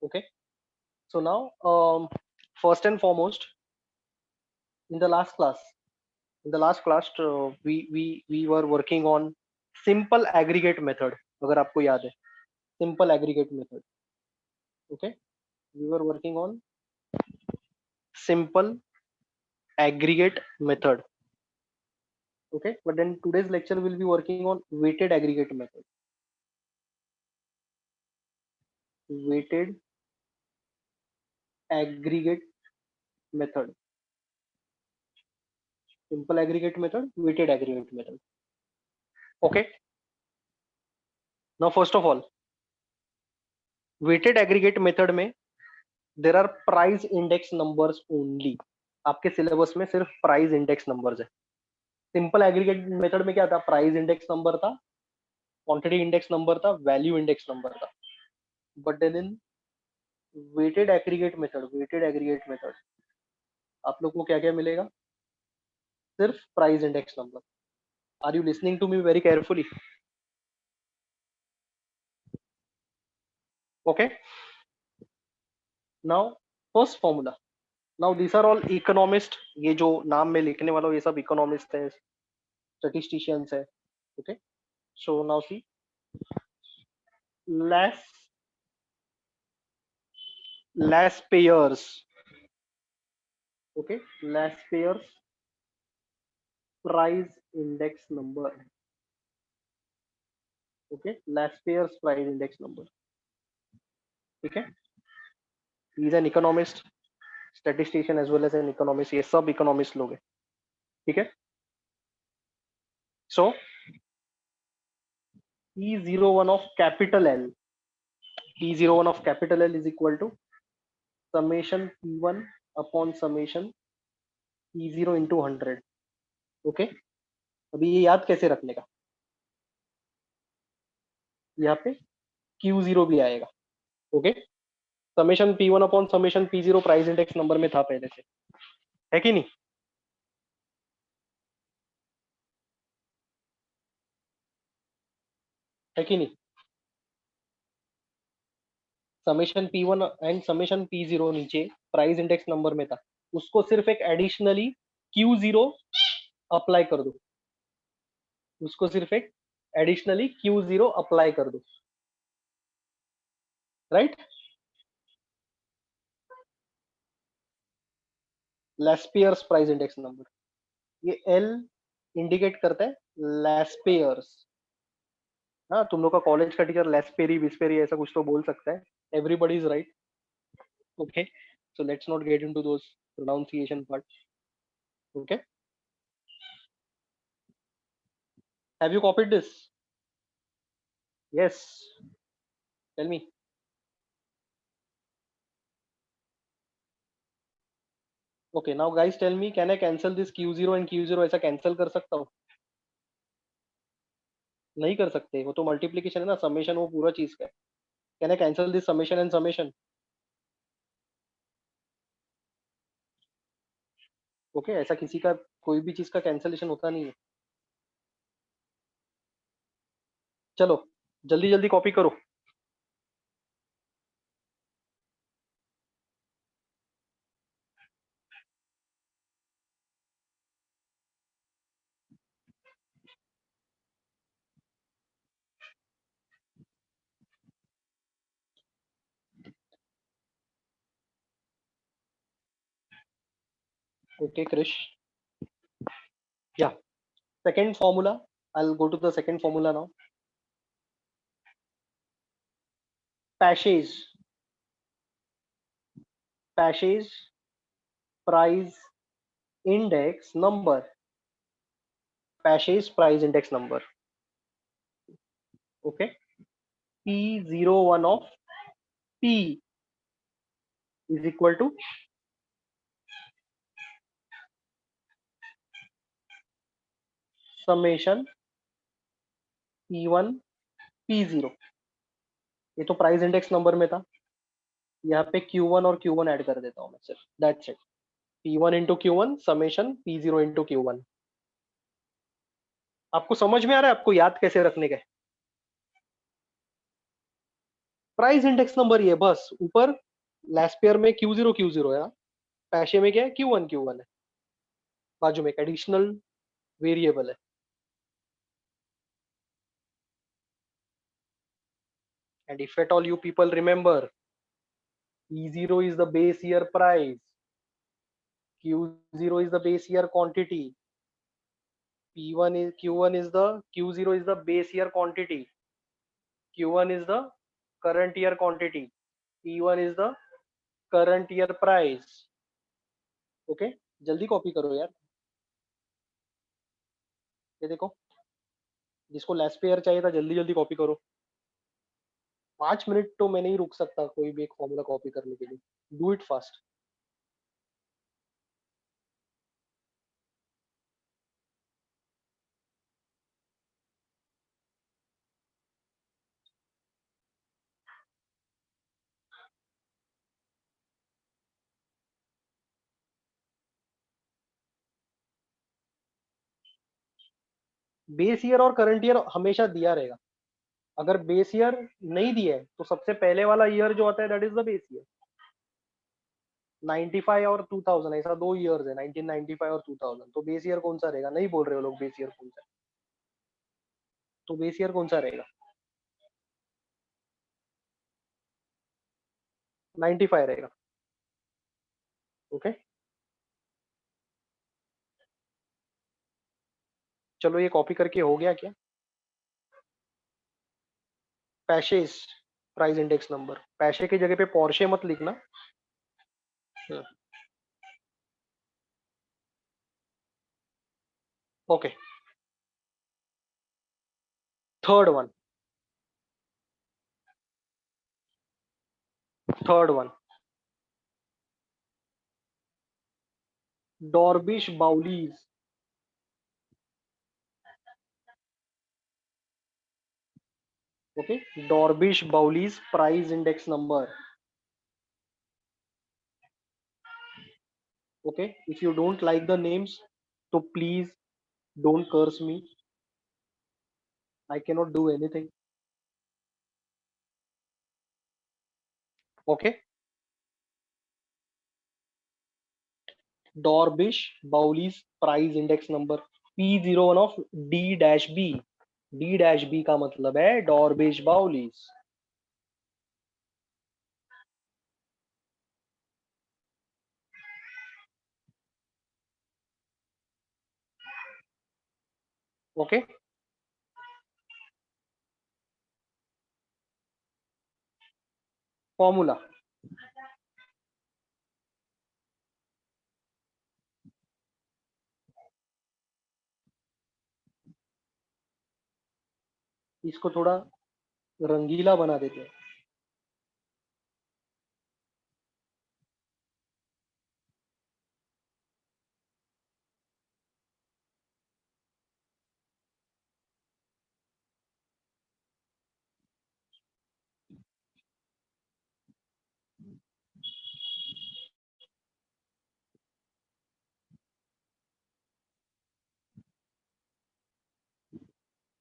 Okay, so now first and foremost, in the last class, we were working on simple aggregate method. अगर आपको याद है, simple aggregate method. Okay, we were working on simple aggregate method. Okay, but then today's lecture will be working on weighted aggregate method. Weighted aggregate method. Simple aggregate method, weighted aggregate method. Okay, now first of all, weighted aggregate method में there are price index numbers only. आपके syllabus में सिर्फ price index numbers है. Simple aggregate method में क्या था? Price index number था, quantity index number था, वैल्यू इंडेक्स नंबर था. But then in weighted aggregate method आप लोग को क्या क्या मिलेगा? सिर्फ price index number. Are you listening to me very carefully? Okay, now first formula. Now this are all economist. ये जो नाम में लिखने वाला हूँ ये सब इकोनॉमिस्ट है, स्टैटिस्टिशियंस है. Okay, so now see, less payers. Okay, less payers price index number. Okay, less payers price index number. Okay, he is an economist, statistician as well as an economist. ये सब economist लोग हैं. ठीक है, so E01 of capital L, E01 of capital L is equal to summation P1 upon summation P0 into 100. Okay, अभी ये याद कैसे रखने का? यहाँ पे Q0 भी आएगा. Okay, summation P1 upon summation P0 price index number में था पहले से, है कि नहीं? है कि नहीं? Summation P1 and summation P0 नीचे प्राइस इंडेक्स नंबर में था, उसको सिर्फ एक एडिशनली Q0 अप्लाई कर दो. उसको सिर्फ एक एडिशनली Q0 अप्लाई कर दो. Right? Laspeyres price index number, ये L इंडिकेट करता है लेस्पियर्स. हाँ, तुम लोग का कॉलेज का टीचर लेस्पेरी विस्पेरी ऐसा कुछ तो बोल सकता है. Everybody is right. Okay, so let's not get into those pronunciation part. Okay, have you copied this? Yes, tell me. Okay, now guys tell me, can I cancel this Q0 and Q0? ऐसा cancel कर सकता हूँ? नहीं कर सकते, वो तो multiplication है ना, समेशन वो पूरा चीज का है. Can I cancel this summation and summation? Okay, ऐसा किसी का कोई भी चीज का कैंसिलेशन होता नहीं है. चलो जल्दी जल्दी कॉपी करो. Okay, Krish. Yeah, second formula. I'll go to the second formula now. Passage price index number. Passage price index number. Okay, P01 of P is equal to summation P1 P0. ये तो price index number में था, यहाँ पे Q1 और Q1 add कर देता हूँ मैं सिर्फ. That's it. P1 into Q1 summation P0 into Q1. आपको समझ में आ रहा है? आपको याद कैसे रखने का है? प्राइस इंडेक्स नंबर ये बस ऊपर लास्ट पेयर में Q0 है, पैसे में क्या है Q1 है, बाजू में एक एडिशनल वेरिएबल है। And if at all you people remember, E0 is the base year price, Q0 is the base year quantity, Q1 is the Q0 is the base year quantity, Q1 is the current year quantity, P1 is the current year price. Okay जल्दी copy करो यार, ये देखो जिसको last pair चाहिए था जल्दी जल्दी कॉपी करो। 5 मिनट तो मैं नहीं रुक सकता कोई भी एक फॉर्मूला कॉपी करने के लिए, do it fast. Base year और करंट ईयर हमेशा दिया रहेगा, अगर बेस ईयर नहीं दिया है तो सबसे पहले वाला ईयर जो आता है that is the base year. 95 और 2000 ऐसा दो ईयर्स है, 1995 और 2000, तो बेस ईयर कौन सा रहेगा, नहीं बोल रहे हो लोग बेस ईयर कौन सा है, तो बेस ईयर कौन सा रहेगा, 95 रहेगा। ओके चलो ये कॉपी करके हो गया क्या? पैशेस प्राइस इंडेक्स नंबर, पैशे की जगह पे पोर्शे मत लिखना। Okay third one Drobisch Bowley's. Okay Drobisch Bowley's price index number. Okay if you don't like the names तो please don't curse me, I cannot do anything. Okay Drobisch Bowley's price index number P01 of D-B। D-B का मतलब है डॉर्बिश Bowley's. Okay formula इसको थोड़ा रंगीला बना देते हैं।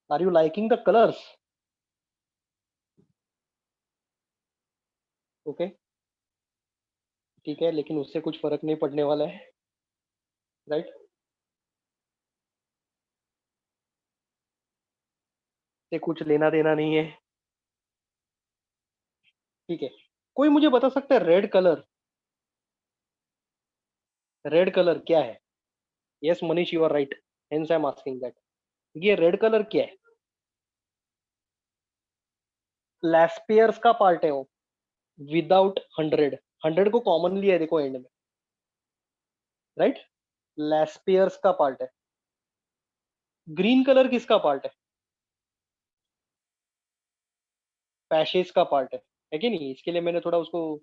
Are you liking the colours? Okay ठीक है लेकिन उससे कुछ फर्क नहीं पड़ने वाला है, राइट? से कुछ लेना देना नहीं है, ठीक है। कोई मुझे बता सकता है रेड कलर क्या है? Yes Manish you are right, hence I am asking that. ये रेड कलर क्या है? लैस्पेयर्स का पार्ट है वो, विदाउट 100 को कॉमन लिया है देखो एंड में, राइट? लैस्पेयर्स का पार्ट है। ग्रीन कलर किसका पार्ट है? पैशेस का पार्ट है कि नहीं? इसके लिए मैंने थोड़ा उसको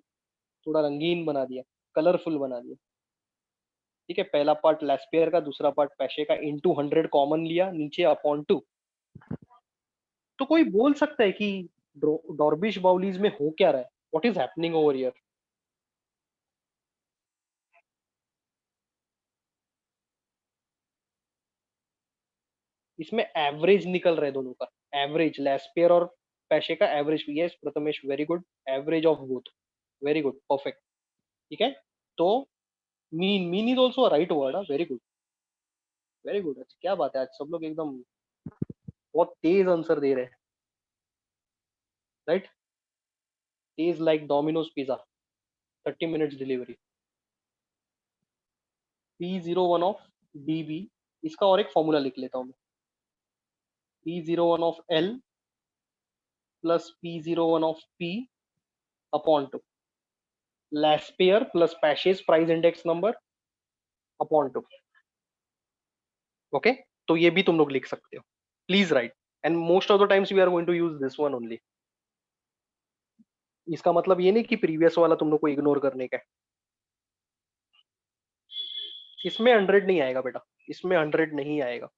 थोड़ा रंगीन बना दिया, कलरफुल बना दिया। ठीक है पहला पार्ट लैस्पेयर का, दूसरा पार्ट पैशे का, इनटू 100 कॉमन लिया, नीचे अपॉन 2। तो कोई बोल सकता है कि डॉर्बिश बाउलीज में हो क्या रहा है, what is happening over here? इसमें एवरेज निकल रहा है दोनों का, एवरेज लैस्पेयर और पैसे का average. Yes Prathamesh, very good. Average of both, very good, perfect. ठीक है, तो mean is also right word. Very good, very good. अच्छा क्या बात है, आज सब लोग एकदम बहुत तेज आंसर दे रहे हैं। Right, Tej like Domino's pizza, 30 minutes delivery. P01 of DB, इसका और एक फॉर्मूला लिख लेता हूँ मैं। P01 of L plus P01 of P upon two, Laspeyres plus Paasche's price index number upon two. Okay, तो ये भी तुम लोग लिख सकते हो। Please write, and most of the times we are going to use this one only. इसका मतलब ये नहीं कि प्रीवियस वाला तुम लोग को इग्नोर करने का है। इसमें 100 नहीं आएगा बेटा, इसमें 100 नहीं आएगा।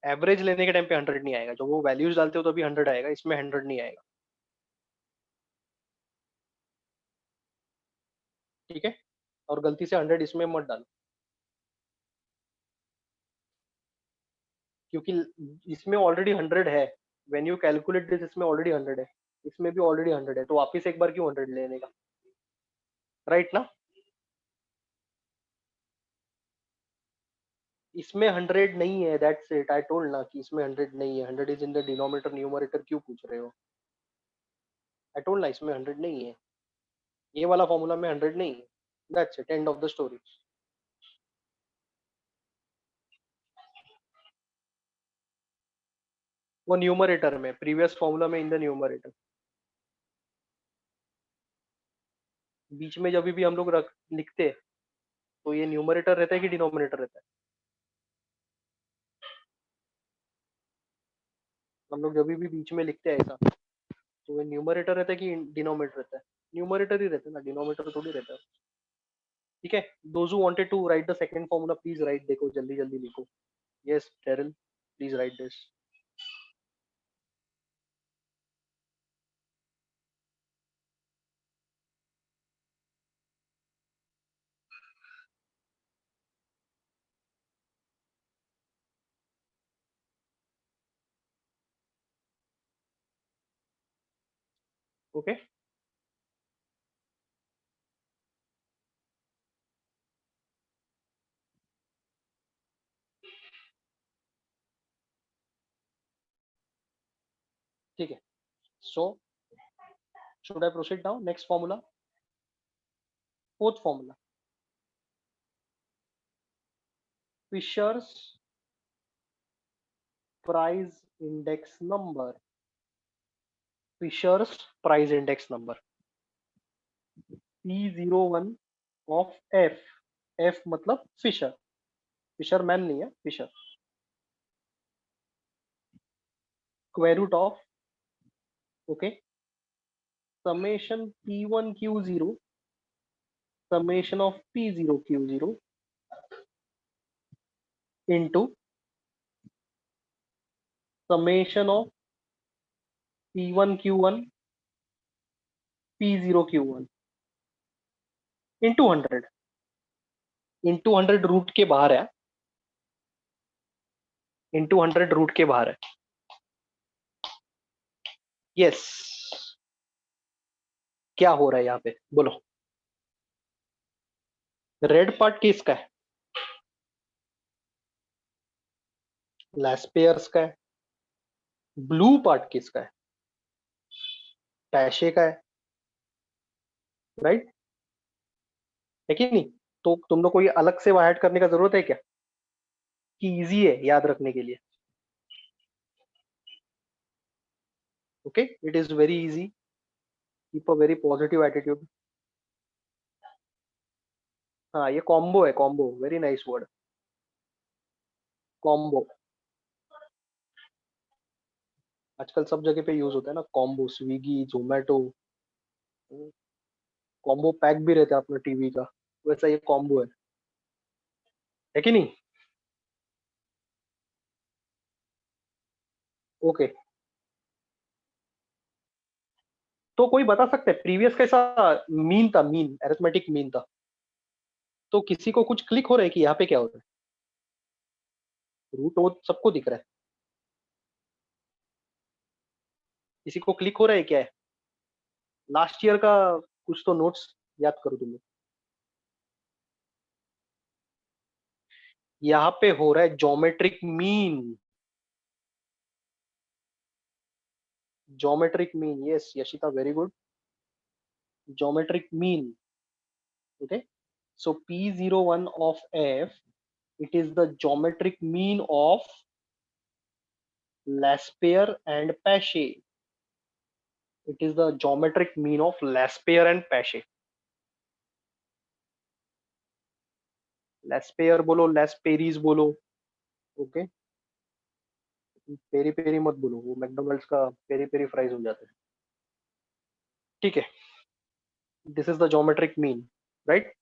एवरेज लेने के टाइम पे 100 नहीं आएगा, जब वो वैल्यूज डालते हो तो अभी 100 आएगा, इसमें 100 नहीं आएगा। ठीक है, और गलती से 100 इसमें मत डालो, क्योंकि इसमें ऑलरेडी 100 है। व्हेन यू कैलकुलेट दिस, इसमें ऑलरेडी 100 है, इसमें भी ऑलरेडी 100 है, तो वापिस एक बार क्यों 100 लेने का। राइट ना, इसमें 100 नहीं है, दैट्स इट। आई टोल्ड ना कि इसमें 100 नहीं है। 100 is in the denominator, numerator क्यों पूछ रहे हो। आई टोल्ड ना इसमें 100 नहीं है, ये वाला फॉर्मूला में 100 नहीं है। That's it, end of the story. वो न्यूमरेटर में, प्रीवियस फॉर्मूला में, इन द न्यूमरेटर। बीच में जब भी हम लोग रख लिखते हैं, तो ये न्यूमरेटर रहता है कि डिनोमिनेटर रहता है। हम लोग जब भी बीच में लिखते हैं ऐसा, तो ये न्यूमरेटर रहता है कि डिनोमिनेटर रहता है। न्यूमरेटर ही रहता है ना, डिनोमिनेटर थोड़ी रहता है। ठीक है, those who wanted to write the second formula please write, देखो जल्दी जल्दी लिखो। Yes Terrell, please write this. Okay, ठीक है। So should I proceed now, next formula, fourth formula, Fisher's price index number. Fisher's price index number P01 of F। F मतलब Fisher, Fisher man नहीं है, Fisher. Square root of, okay, summation P1Q0 summation of P0Q0 into summation of P1Q1 P0Q1 into 100। Into 100 root के बाहर है, into 100 root के बाहर है। Yes, क्या हो रहा है यहाँ पे बोलो। रेड पार्ट किसका है, लैस्पेयर्स का है। ब्लू पार्ट किसका है, पैशे का है। राइट, है कि नहीं। तो तुम लोग को ये अलग से वाइड करने का जरूरत है क्या, कि इजी है याद रखने के लिए। Okay, it is very easy, keep a very positive attitude. हाँ, ये कॉम्बो है, combo, very nice word, combo. आजकल सब जगह पे यूज होता है ना combo, Swiggy Zomato, combo pack भी रहता है अपना टीवी का, वैसा ये कॉम्बो है कि नहीं। ओके, तो कोई बता सकते हैं प्रीवियस कैसा मीन था, मीन अरिथमेटिक मीन था। तो किसी को कुछ क्लिक हो रहा है कि यहाँ पे क्या हो रहा है, रूट वो सबको दिख रहा है। किसी को क्लिक हो रहा है क्या है? लास्ट ईयर का कुछ तो नोट्स याद करो तुम्हें। यहाँ पे हो रहा है geometric mean. Geometric mean, yes Yashita, very good. Geometric mean, okay. So P01 of f, it is the geometric mean of Laspeyres and Pache. It is the geometric mean of Laspeyres and Pache. Laspeyres बोलो, Laspeyres बोलो, okay. Peri peri मत बोलो, वो McDonald's का peri peri fries हो जाते हैं। ठीक है, this is the geometric mean, right.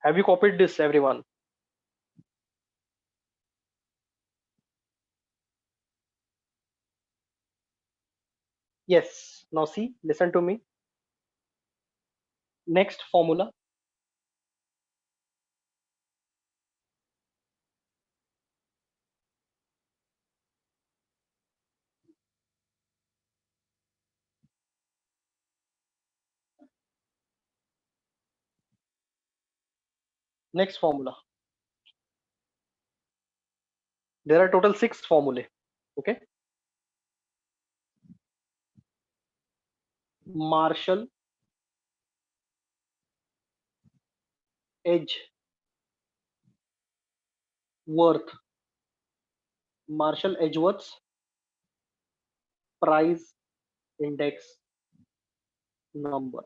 Have you copied this everyone? Yes. Now see, listen to me. Next formula. Next formula. There are total 6 formulae. Okay. Marshall, Edge, Worth, Marshall Edgeworth's price index number.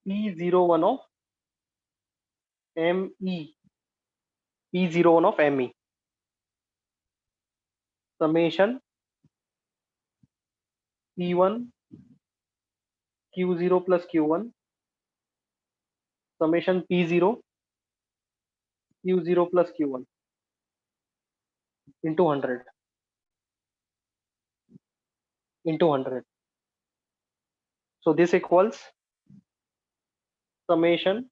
P01 of ME. P01 of ME. Summation P1 Q0 plus Q1. Summation P0 Q0 plus Q1 into 100 into 100. So this equals summation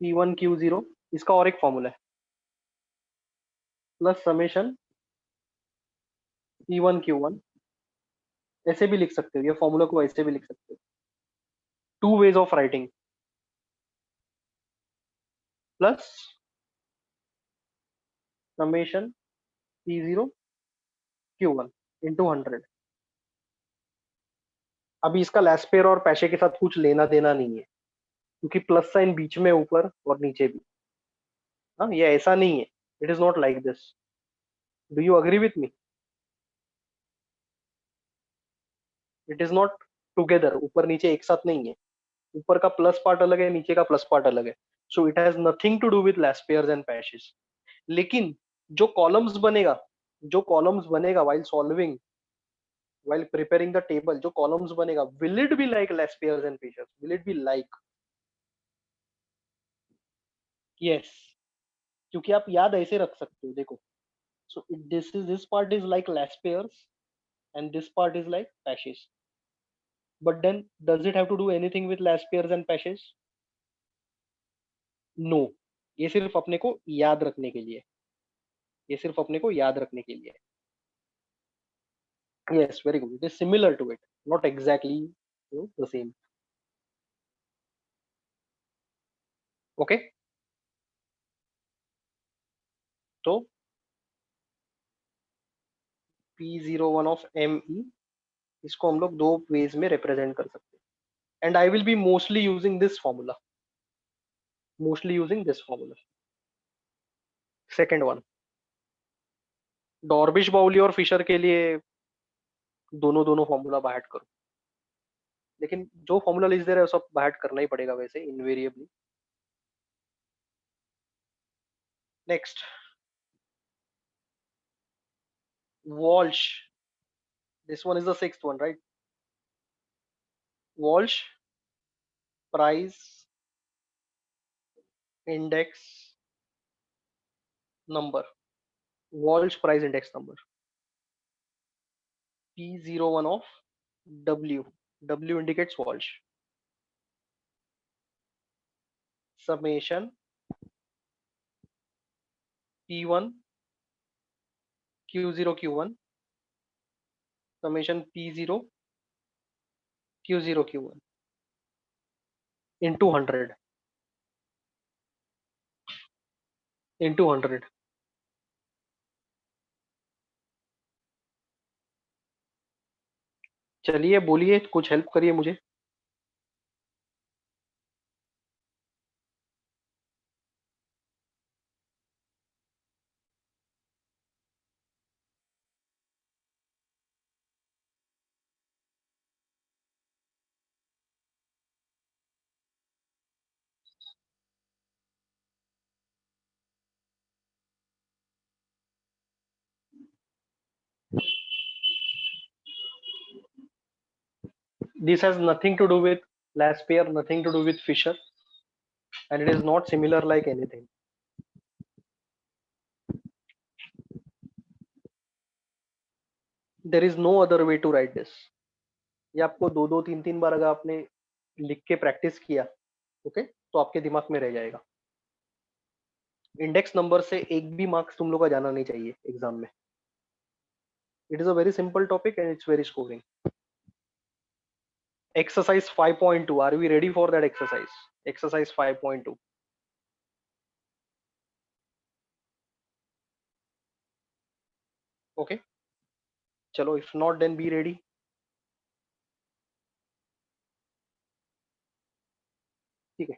P1 Q0, इसका और एक formula है, plus summation P1 Q1। ऐसे भी लिख सकते हो, ये फॉर्मूला को ऐसे भी लिख सकते हो। Two ways of writing, plus summation P0 Q1 into 100। अभी इसका लैस्पेयर और पैशे के साथ कुछ लेना देना नहीं है, क्योंकि प्लस साइन बीच में ऊपर और नीचे भी। हाँ, ये ऐसा नहीं है, it is not like this. Do you agree with me? It is not together, ऊपर नीचे एक साथ नहीं है। ऊपर का प्लस पार्ट अलग है, नीचे का प्लस पार्ट अलग है। So it has nothing to do with Laspeyres and Paasche's. लेकिन जो कॉलम्स बनेगा, जो कॉलम्स बनेगा while solving, while preparing the table, जो कॉलम्स बनेगा, will it be like Laspeyres and Pachers? Will it be like? Yes, क्योंकि आप याद ऐसे रख सकते हो, देखो। So this part is like Laspeyres and this part is like Pachers. But then does it have to do anything with Laspeyres and Pachers? No. ये सिर्फ अपने को याद रखने के लिए, ये सिर्फ अपने को याद रखने के लिए। Yes, very good. It is similar to it, not exactly, the same. Okay. तो P01 of ME, इसको हम लोग दो वेज में रिप्रेजेंट कर सकते हैं। And I will be mostly using this formula, mostly using this formula. Second one, Drobisch, Bowley और फिशर के लिए दोनों दोनों फॉर्मूला बाहर करो, लेकिन जो फॉर्मूला लिख दे रहे हो सब बाहर करना ही पड़ेगा वैसे, invariably. Next, Walsh, this one is the sixth one, right? Walsh price index number, Walsh price index number, P01 of W. W indicates Walsh. Summation P1 Q0 Q1, summation P0 Q0 Q1 into 100 into 100. चलिए बोलिए, कुछ help करिए मुझे. This has nothing to do with Laspere, nothing to do with Fisher, and it is not similar like anything. There is no other way to write this. ये आपको दो दो तीन तीन बार अगर आपने लिख के प्रैक्टिस किया, ओके, तो आपके दिमाग में रह जाएगा. इंडेक्स नंबर से एक भी मार्क्स तुम लोग का जाना नहीं चाहिए एग्जाम में. It is a very simple topic and it's very scoring. Exercise 5.2. Are we ready for that exercise? Exercise 5.2. Okay. चलो, if not, then be ready. ठीक है.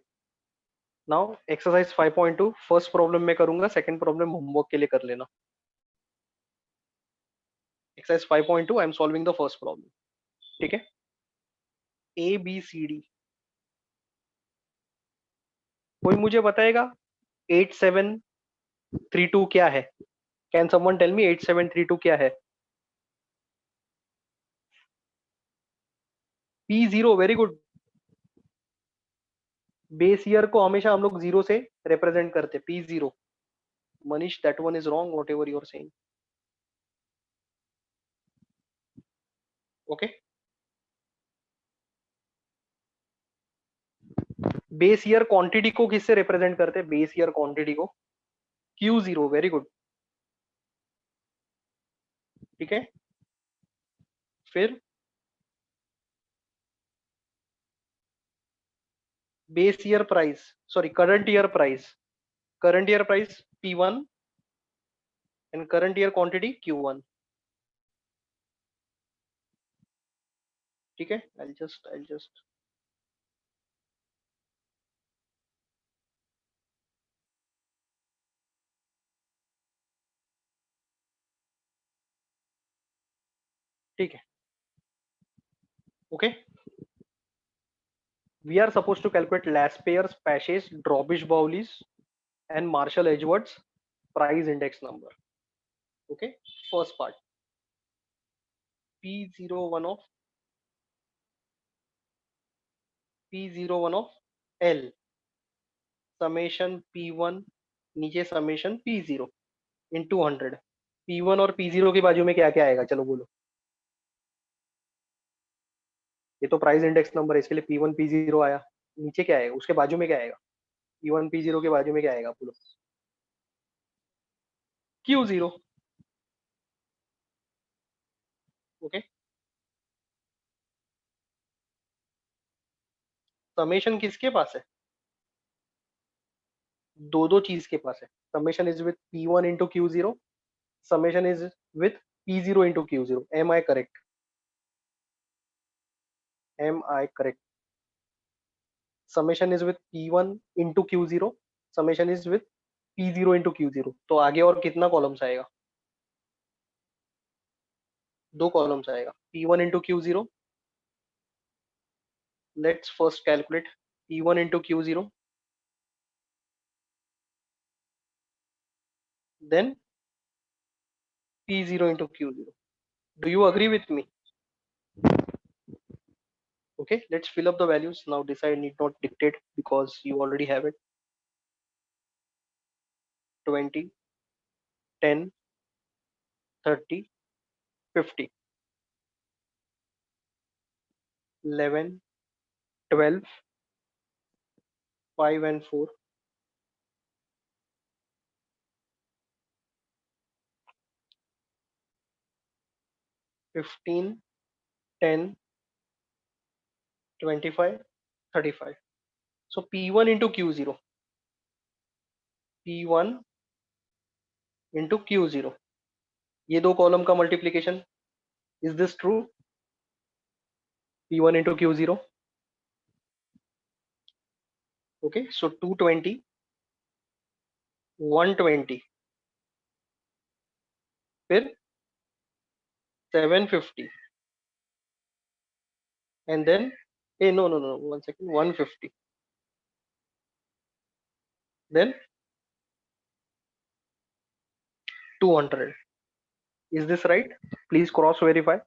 Now exercise 5.2. First problem मैं करूंगा, second problem homework के लिए कर लेना. Exercise 5.2. I am solving the first problem. ठीक है. A B C D. कोई मुझे बताएगा 8732 क्या है? Can someone tell me 8732 क्या है? P0. Very good. Base year को हमेशा हम लोग जीरो से रिप्रेजेंट करते. P0. Manish, that one is wrong, whatever you are saying. Okay. Base year quantity को किससे रिप्रेजेंट करते हैं? बेस ईयर क्वांटिटी को Q0. Very good. ठीक है. फिर base year price, sorry current year price P1 and current year quantity Q1. ठीक है. I'll just ठीक है. Okay. We are supposed to calculate Laspeyres, Pache's, Drobish-Bowley's and Marshall-Edgeworth's price index number. Okay. First part. P01 of L, summation P1 नीचे summation P0 into 100. P1 और P0 के बाजू में क्या क्या आएगा? चलो बोलो. ये तो प्राइस इंडेक्स नंबर है, इसके लिए P1 P0 आया. नीचे क्या आएगा? उसके बाजू में क्या आएगा? P1 P0 के बाजू में क्या आएगा? बोलो. Q0. ओके. समेशन किसके पास है? दो दो चीज के पास है. Summation is with P1 into Q0, summation is with P0 into Q0. Am I correct? Am I correct? Summation is with P1 into Q0, summation is with P0 into Q0. तो आगे और कितना कॉलम्स आएगा? दो columns आएगा. P1 into Q0. Let's first calculate P1 into Q0. Then P0 into Q0. Do you agree with me? Okay, let's fill up the values. Now decide, need not dictate because you already have it. 20, 10, 30, 50, 11, 12, 5 and 4, 15, 10, 25, 35. So P1 into Q0, P1 into Q0, ये दो column का multiplication. Is this true? P1 into Q0. Okay, so 220, 120, फिर 750, and then, hey, no, 1 second, 150, then 200. Is this right? Please cross verify.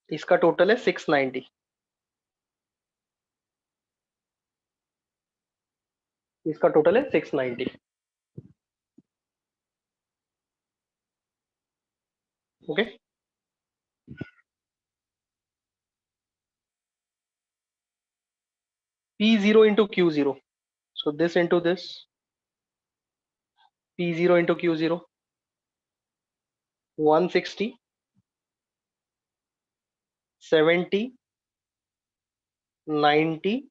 इसका total है 690. इसका total है 690. Okay, P0 into Q0. So this into this, P0 into Q0, 160, 70, 90,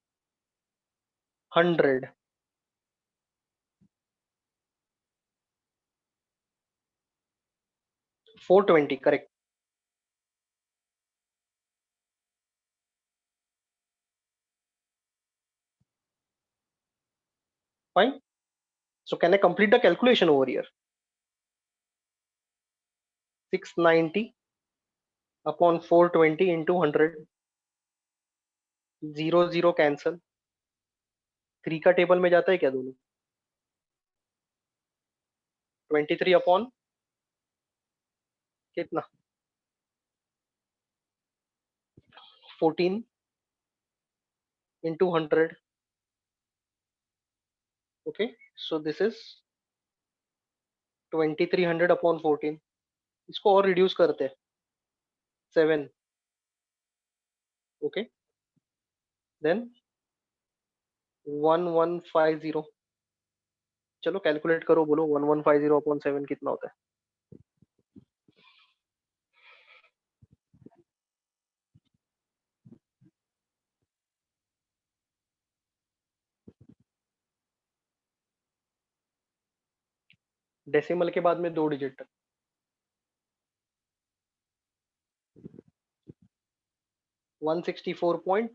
100. $420, correct. Fine. So can I complete the calculation over here? 690 upon 420 into 100. 0 0 cancel. 3 का table में जाता है क्या दोनों? 23 अपॉन कितना? 14 into 100. Okay, so this is 2300 upon 14. इसको और reduce करते हैं, 7. Okay, then 1150. चलो कैलकुलेट करो, बोलो 1150 अपॉन 7 कितना होता है? डेसिमल के बाद में 2 डिजिट. 164 पॉइंट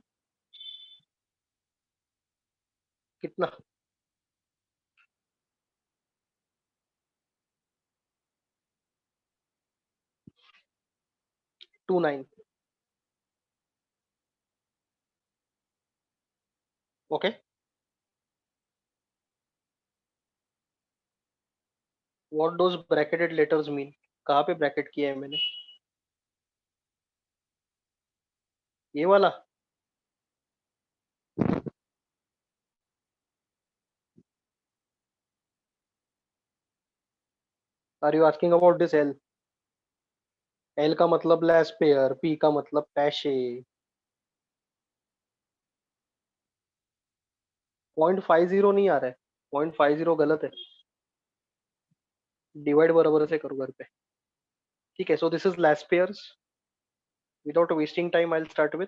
कितना? 29. Okay, what does bracketed letters mean? कहाँ पे ब्रैकेट किया है मैंने? ये वाला? Are you asking about this L? L का मतलब लेस पेयर, पी का मतलब पैशे. 0.50 नहीं आ रहा है, 0.50 गलत है. डिवाइड बराबर से करो घर पे. ठीक है, so this is Laspeyres. Without wasting time I will start with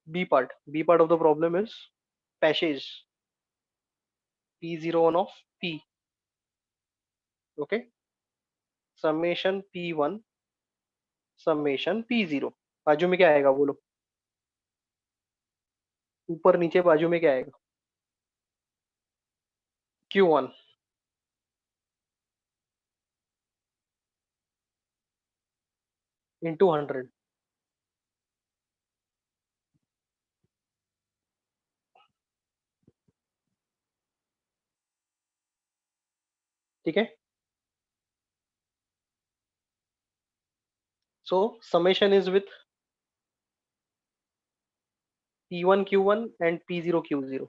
B part. B part of the problem is Paasche's. P01 of P. Okay, summation P1 summation P0. बाजू में क्या आएगा बोलो? ऊपर नीचे बाजू में क्या आएगा? Q1 into 100. ठीक है, so summation is with P1 Q1 and P0 Q0.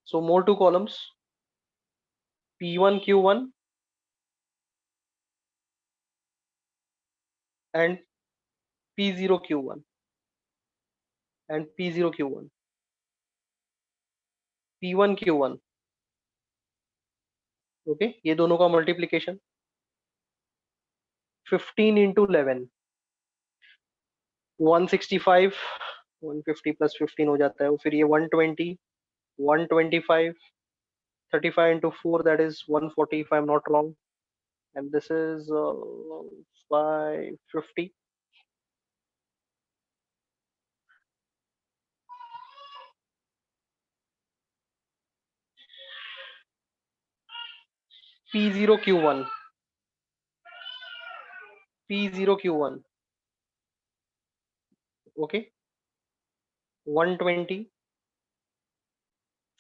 So more two columns, P1 Q1 and P0 Q1 and P0 Q1. P1 Q1, okay, ये दोनों का मल्टीप्लीकेशन 15 इंटू 11, 165, 150 प्लस 15 हो जाता है, और फिर ये 120, 125, 35 into 4, that is 140 if I'm not wrong, and this is 550. P0 Q1, P0 Q1, okay, 120,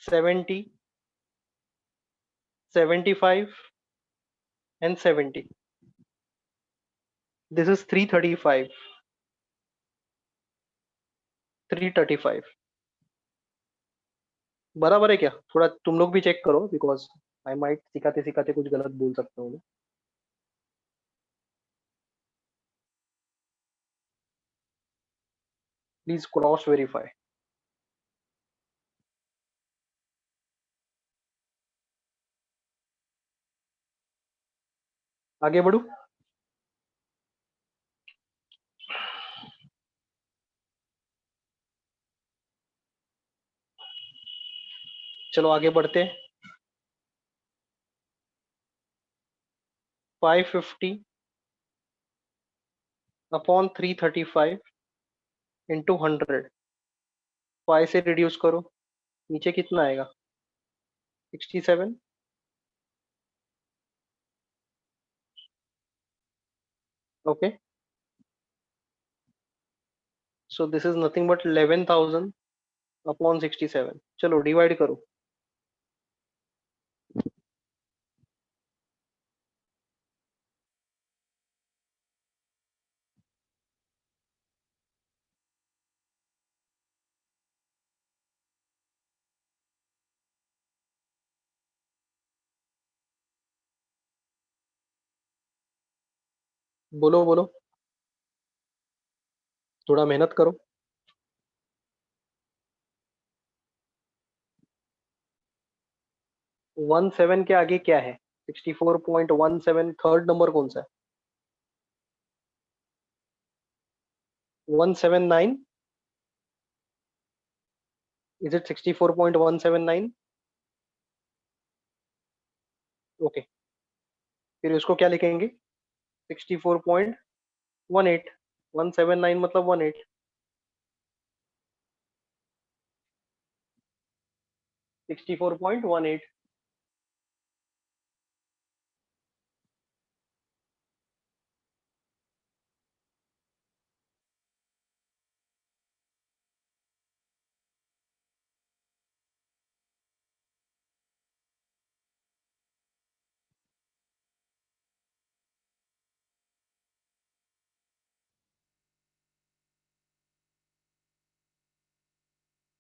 70, 75 and 70. This is 335, 335. बराबर है क्या? थोड़ा तुम लोग भी चेक करो, बिकॉज आई माइट सिखाते सिखाते कुछ गलत बोल सकता हूँ मैं। Please cross verify. आगे बढ़ू? चलो आगे बढ़ते हैं। 550 अपॉन 335 इंटू 100, 5 से रिड्यूस करो, नीचे कितना आएगा? 67। Okay, so this is nothing but 11,000 upon 67। चलो डिवाइड करो। बोलो बोलो, थोड़ा मेहनत करो। 17 के आगे क्या है? 64.17, थर्ड नंबर कौन सा है? 179, इज इट 64.179? ओके, फिर उसको क्या लिखेंगे? 64.18, 179 मतलब 18, 64.18।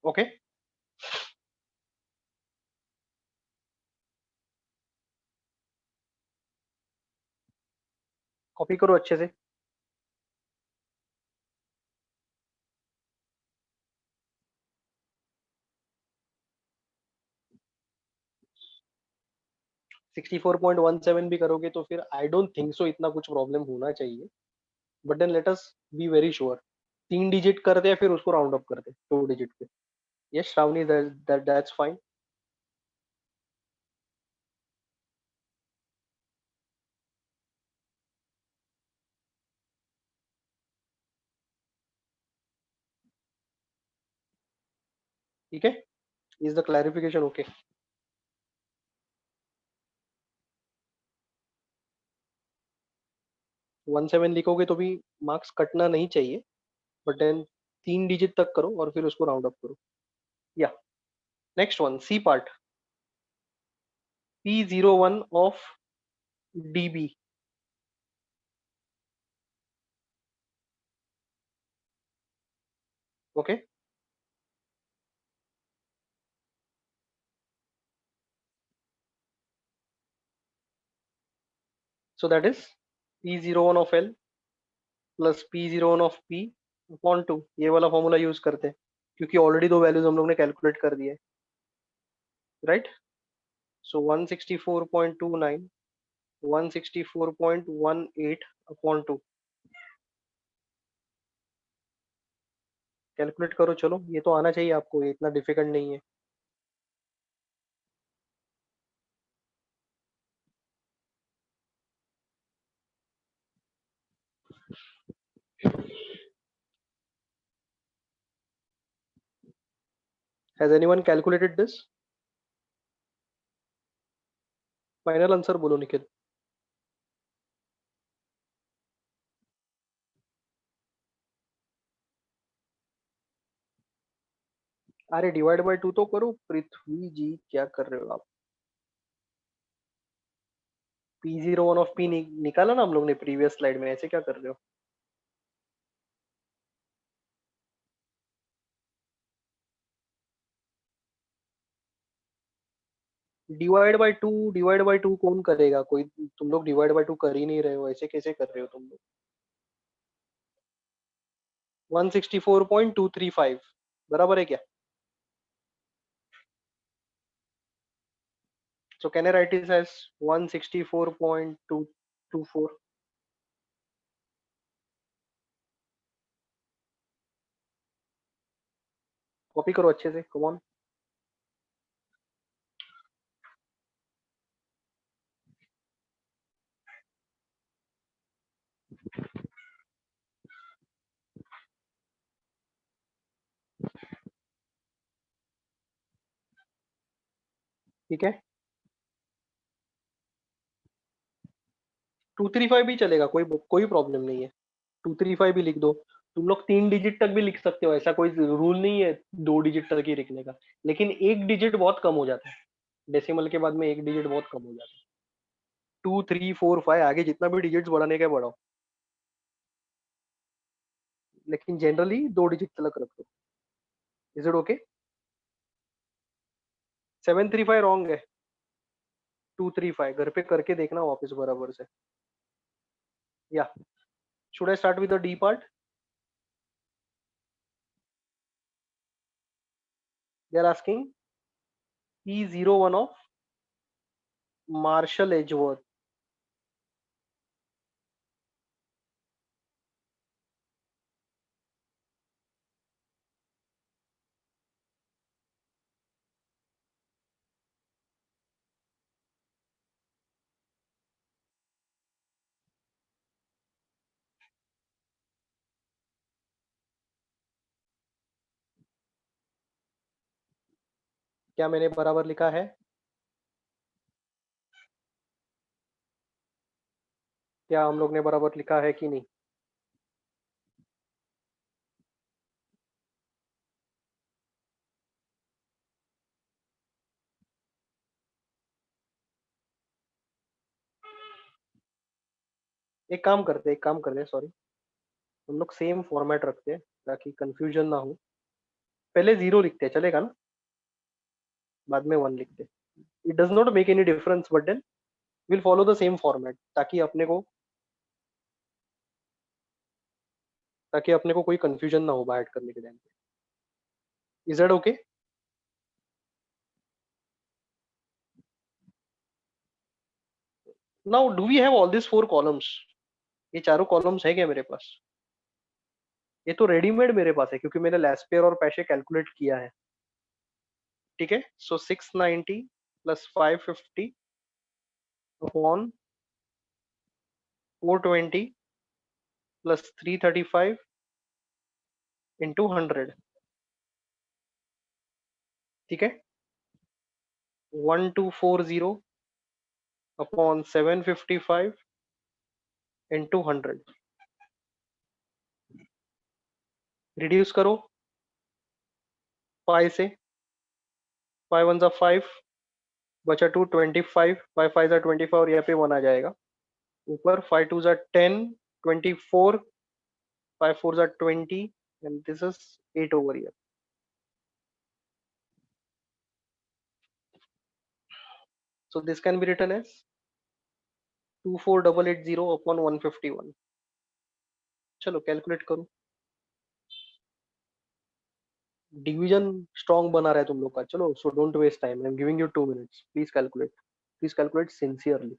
ओके, कॉपी करो अच्छे से। Sixty four point one seven भी करोगे तो फिर आई डोंट थिंक सो इतना कुछ प्रॉब्लम होना चाहिए, but then let us be very sure. 3 digit करते हैं फिर उसको राउंड अप करते हैं 2 डिजिट पे। Yes Shravani, that's fine. ठीक है, इज द क्लैरिफिकेशन ओके? 17 लिखोगे तो भी मार्क्स कटना नहीं चाहिए, बट देन 3 डिजिट तक करो और फिर उसको राउंड अप करो। या next one, C part, P01 of DB। Okay, So that is P01 of L plus P01 of P upon 2, ये वाला फॉर्मूला यूज करते हैं क्योंकि ऑलरेडी दो वैल्यूज हम लोग ने कैलकुलेट कर दिए, राइट? सो 164.29 164.18 अपॉन 2, कैलकुलेट करो। चलो, ये तो आना चाहिए आपको, ये इतना डिफिकल्ट नहीं है। Has anyone calculated this? Final answer बोलो निखिल। अरे डिवाइड बाय 2 तो करो पृथ्वी जी, क्या कर रहे हो आप? P01 ऑफ P निकाला ना हम लोग ने प्रीवियस स्लाइड में, ऐसे क्या कर रहे हो? डिवाइड बाय टू कौन करेगा? कोई, तुम लोग डिवाइड बाय टू कर ही नहीं रहे हो, ऐसे कैसे कर रहे हो तुम लोग? 164.235 बराबर है क्या? So can I write this as 164.224? Copy करो अच्छे से, कम ऑन। ठीक है, 235 भी चलेगा, कोई कोई प्रॉब्लम नहीं है। 235 भी लिख दो। तुम लोग 3 डिजिट तक भी लिख सकते हो, ऐसा कोई रूल नहीं है 2 डिजिट तक ही लिखने का। लेकिन एक डिजिट बहुत कम हो जाता है, डेसिमल के बाद में एक डिजिट बहुत कम हो जाता है। 2 3 4 5 आगे जितना भी डिजिट बढ़ाने का बढ़ाओ, लेकिन जनरली 2 डिजिट तक रख दो। Is it okay? 735 रॉन्ग है, 235 घर पे करके देखना वापस बराबर से। या should I start with the D part? They are asking P01 of Marshall Edgeworth. क्या मैंने बराबर लिखा है? क्या हम लोग ने बराबर लिखा है कि नहीं? एक काम करते हैं, सॉरी, हम लोग सेम फॉर्मेट रखते हैं ताकि कंफ्यूजन ना हो। पहले जीरो लिखते हैं, चलेगा ना? बाद में वन लिखते हैं। It does not make any difference, but then will follow the same format ताकि अपने को कोई कंफ्यूजन ना हो बाय ऐड करने के टाइम पे। Is that okay? Now do we have all this 4 columns? ये चारों कॉलम्स है क्या मेरे पास? ये तो रेडीमेड मेरे पास है क्योंकि मैंने लेस्पेयर और पैसे कैलकुलेट किया है। ठीक है, सो 690 प्लस 550 अपॉन 420 प्लस 335 इंटू 100। ठीक है, 1240 अपॉन 755 इंटू 100। रिड्यूस करो 5 से, 5 वन जा 5, बचा 2, 25, 5 5 जा 25 और यहाँ पे 1 आ जाएगा। ऊपर 5 2 जा 10, 24, 5 4 जा 20 and this is 8 over here. So this can be written as 24,880 upon 151. चलो कैलकुलेट करो. डिवीजन स्ट्रॉन्ग बना रहा है तुम लोग का. चलो, so don't waste time. I am giving you 2 minutes. Please calculate. Please calculate sincerely.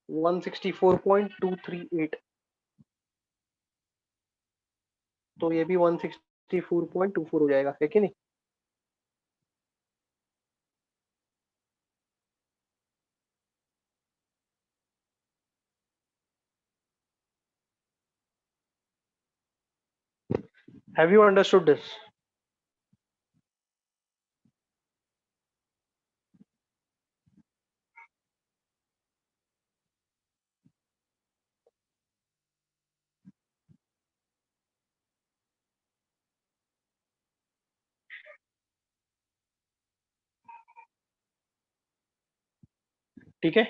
164.238. तो ये भी 164.24 हो जाएगा, है कि नहीं? Have you understood this? ठीक है.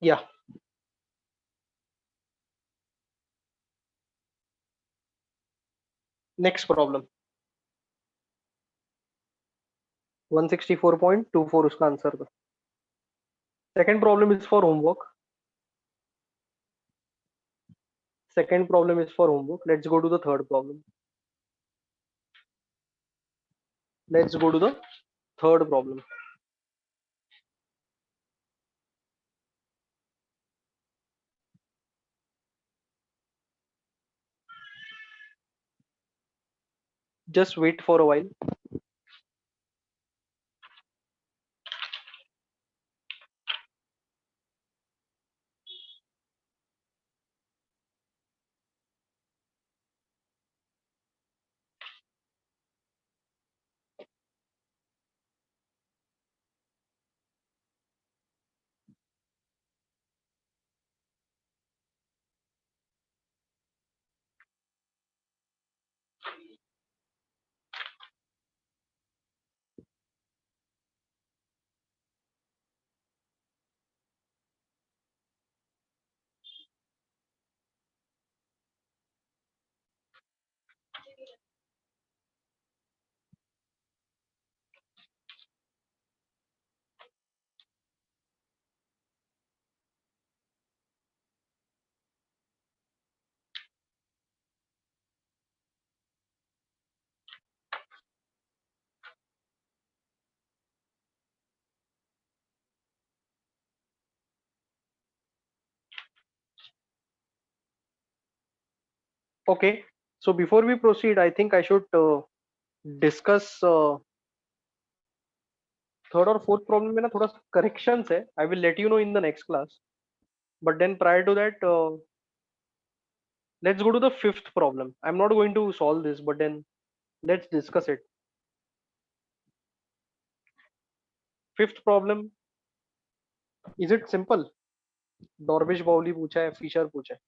या नेक्स्ट प्रॉब्लम. 164.24 उसका आंसर था. Second problem is for homework. Second problem is for homework. Let's go to the third problem. Let's go to the third problem. Just wait for a while. Okay. So before we proceed, I think I should discuss third और fourth problem में ना थोड़ा corrections है. I will let you know in the next class. But then prior to that, let's go to the fifth problem. I'm not going to solve this, but then let's discuss it. Fifth problem. Is it simple? डॉर्बिश बाउली पूछा है, Fisher पूछा है.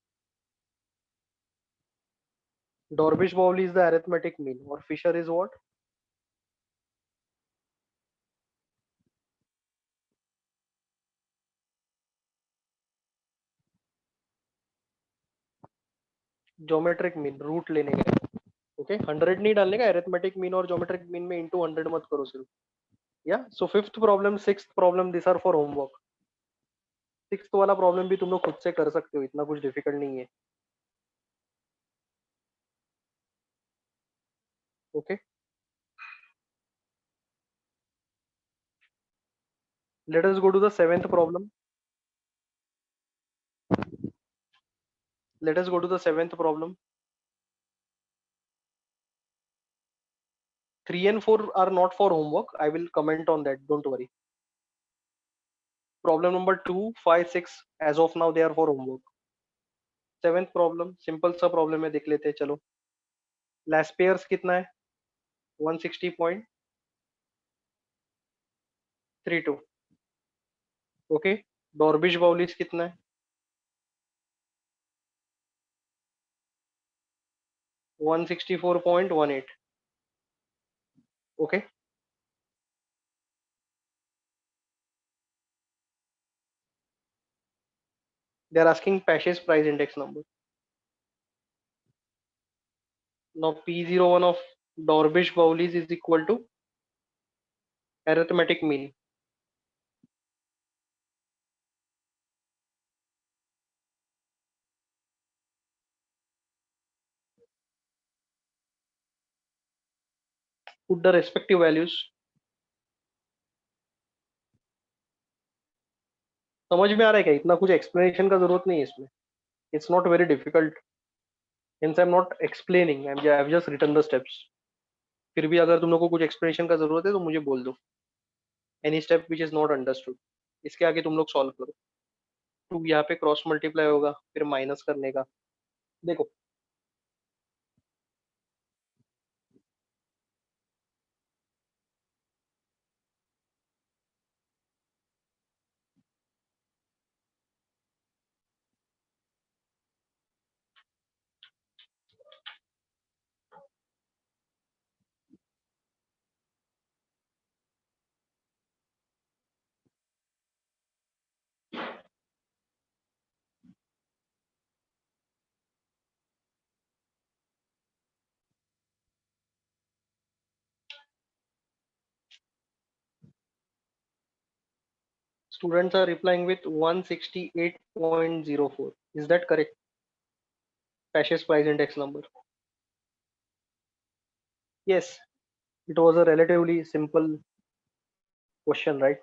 डॉर्बिश बाउली is the arithmetic mean और Fisher is what? Geometric mean, root लेने का. ओके, 100 नहीं डालने का. अरिथमेटिक मीन और ज्योमेट्रिक मीन में इंटू 100 मत करो सिर्फ. या so fifth problem, sixth problem, this are for homework. Sixth वाला प्रॉब्लम भी तुम लोग खुद से कर सकते हो, इतना कुछ डिफिकल्ट नहीं है. Okay, let us go to the seventh problem. Let us go to the seventh problem. 3 and 4 are not for homework. I will comment on that. Don't worry. Problem number 2, 5, 6. As of now, they are for homework. Seventh problem, simple सा problem है, देख लेते हैं चलो. Last pairs कितना है? 160.32. Okay. डॉर्बिश बाउलिस कितना है? 164.18. Okay. They are asking Pashe's price index number. Now P01 of Dorbish Bowlies is equal to arithmetic mean. Put the respective values. समझ में आ रहा है क्या? इतना कुछ एक्सप्लेनेशन का जरूरत नहीं है इसमें. It's not very difficult. Hence I'm not explaining. I've just written the steps. फिर भी अगर तुम लोग को कुछ एक्सप्लेनेशन का जरूरत है तो मुझे बोल दो. Any step which is not understood. इसके आगे तुम लोग सॉल्व करो. 2 यहाँ पे क्रॉस मल्टीप्लाई होगा, फिर माइनस करने का. देखो. Students are replying with 168.04. Is that correct? Pashe's price index number. Yes, it was a relatively simple question, right?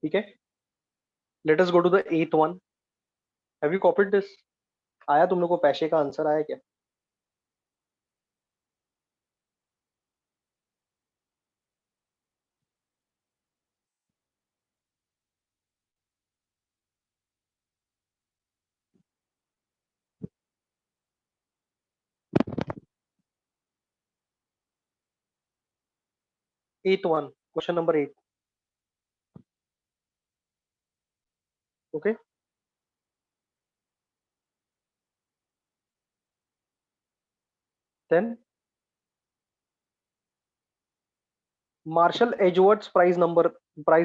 ठीक है. Let us go to the eighth one. Have you copied this? आया तुम लोग को पैशे का आंसर आया क्या? Eighth one, question number 8. Okay. Then Marshall Edgeworth's price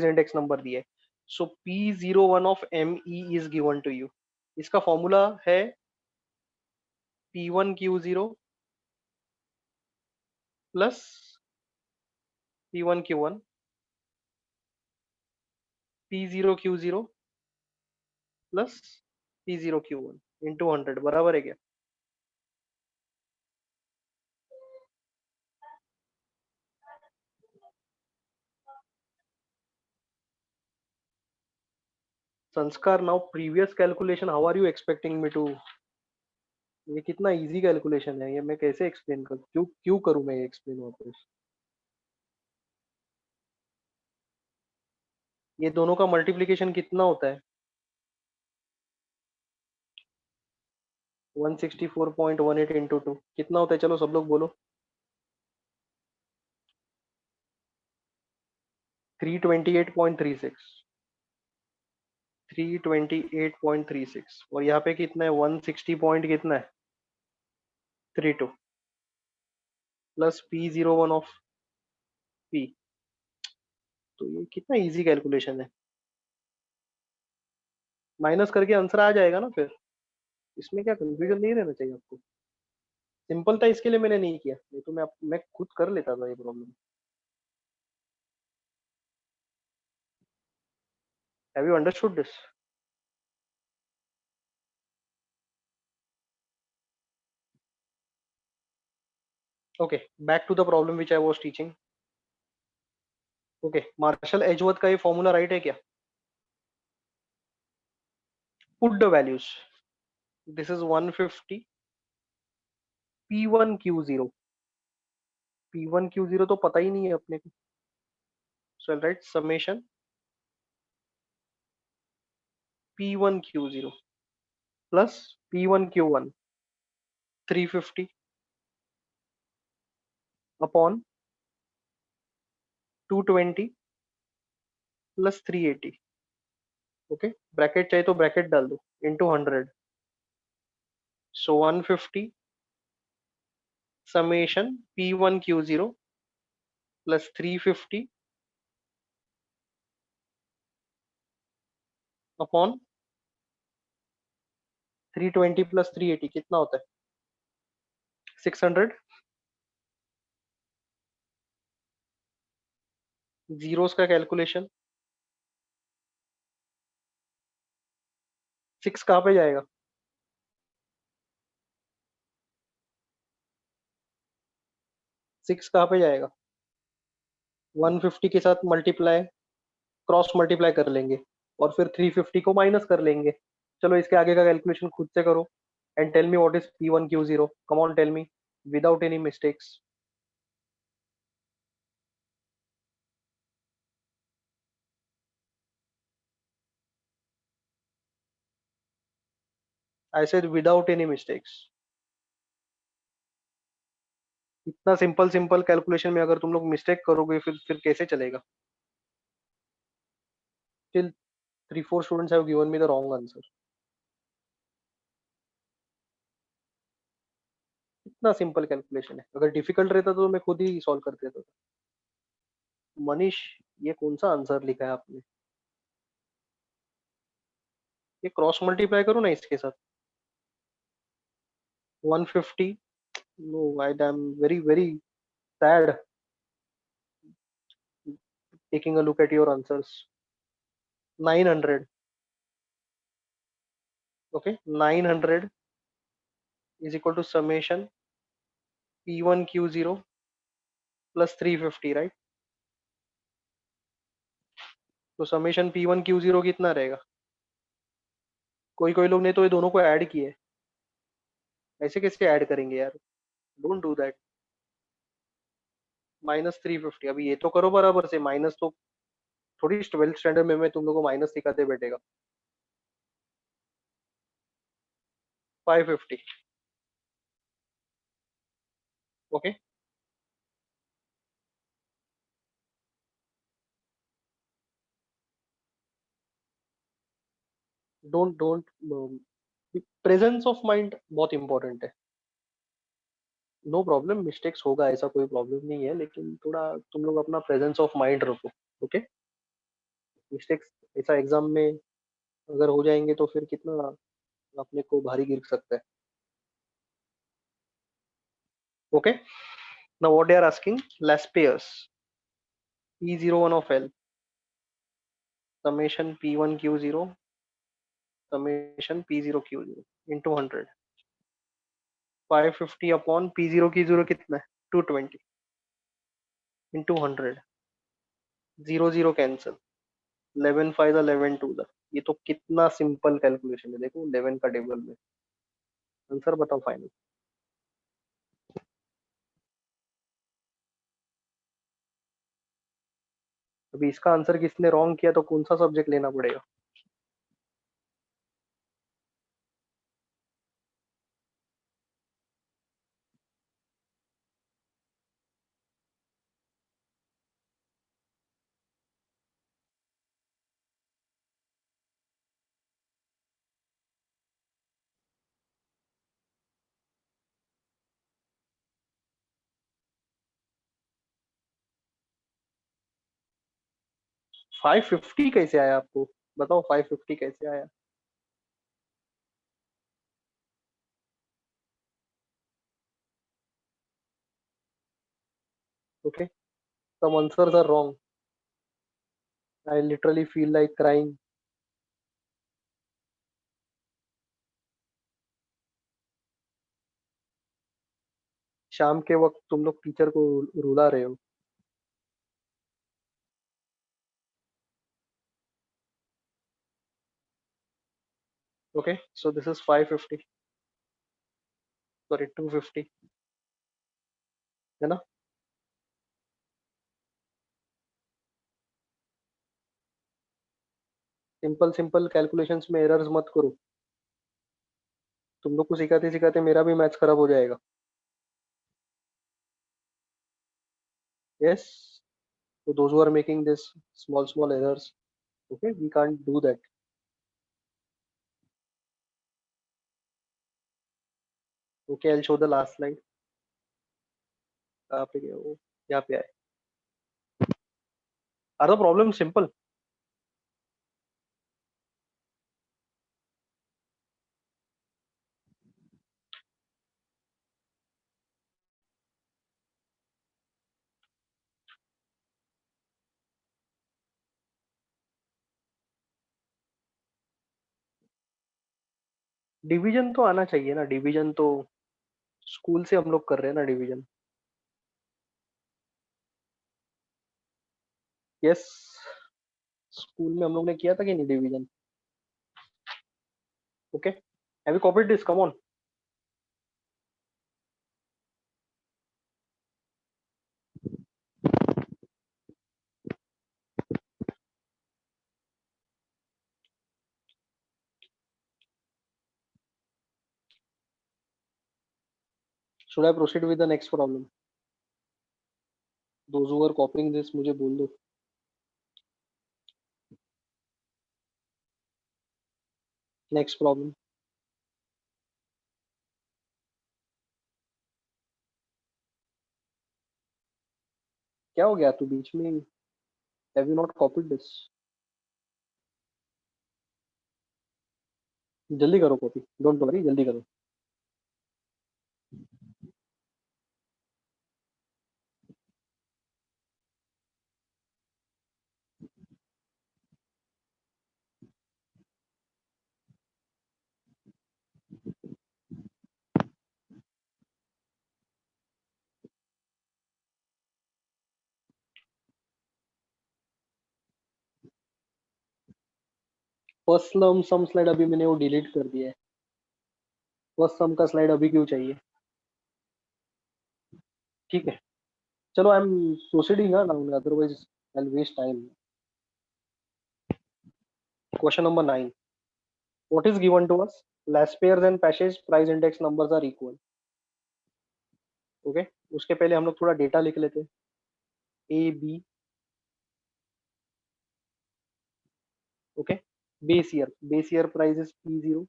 index number दिए. So P01 of ME is given to you. इसका फॉर्मूला है P1Q0 plus P1Q1 P0Q0 plus P0Q1 into 100. बराबर है क्या? संस्कार, now previous calculation, how are you expecting me to? ये कितना easy calculation है, ये मैं कैसे एक्सप्लेन करूँ? क्यों क्यों करूँ मैं ये एक्सप्लेन वापस? ये दोनों का मल्टीप्लिकेशन कितना होता है? 164.18 इंटू 2 कितना होता है? चलो सब लोग बोलो. 328.36. 328.36 और यहाँ पे कितना है? 160 पॉइंट कितना है? 32 प्लस P01 ऑफ P. तो ये कितना इजी कैलकुलेशन है. माइनस करके आंसर आ जाएगा ना फिर. इसमें क्या कंफ्यूजन नहीं रहना चाहिए आपको. सिंपल था, इसके लिए मैंने नहीं किया, नहीं तो मैं खुद कर लेता था ये problem. Have you understood this? Okay, back to the problem which I was teaching. Okay, Marshall Edgeworth का ये फॉर्मूला राइट है क्या? Put the values. This is 150 P1Q0. P1Q0 तो पता ही नहीं है अपने को. So I'll write summation P1Q0 plus P1Q1 350 upon 220 plus 380. Okay, bracket चाहिए तो ब्रैकेट डाल दो, इंटू 100. सो 150 summation P1Q0 plus 350 upon 320 plus 380 कितना होता है? 600. जीरोस का कैलकुलेशन 6 कहाँ पे जाएगा? 6 कहाँ पे जाएगा? 150 के साथ मल्टीप्लाई, क्रॉस मल्टीप्लाई कर लेंगे और फिर 350 को माइनस कर लेंगे. चलो इसके आगे का कैलकुलेशन खुद से करो and tell me what is P1Q0. Come on tell me without any mistakes. I said without any mistakes. इतना सिंपल सिंपल कैलकुलेशन में अगर तुम लोग मिस्टेक करोगे फिर कैसे चलेगा? Still 3-4 students have given me the wrong answer. इतना सिंपल कैलकुलेशन है, अगर डिफिकल्ट रहता तो मैं खुद ही सॉल्व कर देता था. मनीष, ये कौन सा आंसर लिखा है आपने? ये क्रॉस मल्टीप्लाई करो ना इसके साथ. 150. No, I am very very sad taking a look at your answers. 900. Okay, 900 is equal to summation P1Q0 plus 350, right? तो समेशन P1Q0 कितना रहेगा? कोई कोई लोग ने तो ये दोनों को ऐड किए. ऐसे कैसे ऐड करेंगे यार? Don't do that. -350. अभी ये तो करो बराबर से. माइनस तो थोड़ी 12th स्टैंडर्ड में मैं तुम लोगों को माइनस सिखाते बैठेगा. 550. Okay, don't don't. Presence of mind बहुत इंपॉर्टेंट है. नो प्रॉब्लम, मिस्टेक्स होगा, ऐसा कोई प्रॉब्लम नहीं है, लेकिन थोड़ा तुम लोग अपना प्रेजेंस ऑफ माइंड रखो. ओके, मिस्टेक्स ऐसा एग्जाम में अगर हो जाएंगे तो फिर कितना अपने को भारी गिर सकता है. Okay, now what they are asking, Laspeyres P01 of L summation P1Q0 summation P0Q0 into 100. 550 upon P0Q0 कितना है? 220 into 100. 0 0 कैंसिल. 11 5 11 2. ये तो कितना सिंपल कैलकुलेशन है, देखो 11 का टेबल में. आंसर बताओ फाइनल. अभी इसका आंसर किसने रॉन्ग किया तो कौन सा सब्जेक्ट लेना पड़ेगा? फाइव फिफ्टी कैसे आया आपको? बताओ 550 कैसे आया? Okay, some answers are wrong. I literally feel like crying. शाम के वक्त तुम लोग टीचर को रुला रहे हो. Okay, so this is 550, sorry 250, है ना. सिंपल सिंपल कैलकुलेशंस में एरर्स मत करो. तुम लोग को सिखाते सिखाते मेरा भी मैथ्स खराब हो जाएगा. Yes, so those who are making this small errors, okay, we can't do that. Okay, I'll show the last slide. कहाँ पे गया वो, यहाँ पे आए. Are the problems simple? Division तो आना चाहिए ना. डिवीजन तो स्कूल से हम लोग कर रहे हैं ना डिवीजन. यस, स्कूल में हम लोग ने किया था कि नहीं division. Okay, have you copied this, come on. Should I proceed with the next problem? Those who are copying this मुझे बोल दो. Next problem. क्या हो गया तू बीच में? Have you not copied this? जल्दी करो कॉपी, डोंट वरी, जल्दी करो. फर्स्ट सम स्लाइड अभी मैंने वो डिलीट कर दिया है. फर्स्ट सम का स्लाइड अभी क्यों चाहिए? ठीक है, चलो I am proceeding now, otherwise I will waste time. Question number 9. What is given to us? Laspers and Pashes price index numbers are equal. Okay, उसके पहले हम लोग थोड़ा डेटा लिख लेते हैं. A B. Okay, base year price is P0.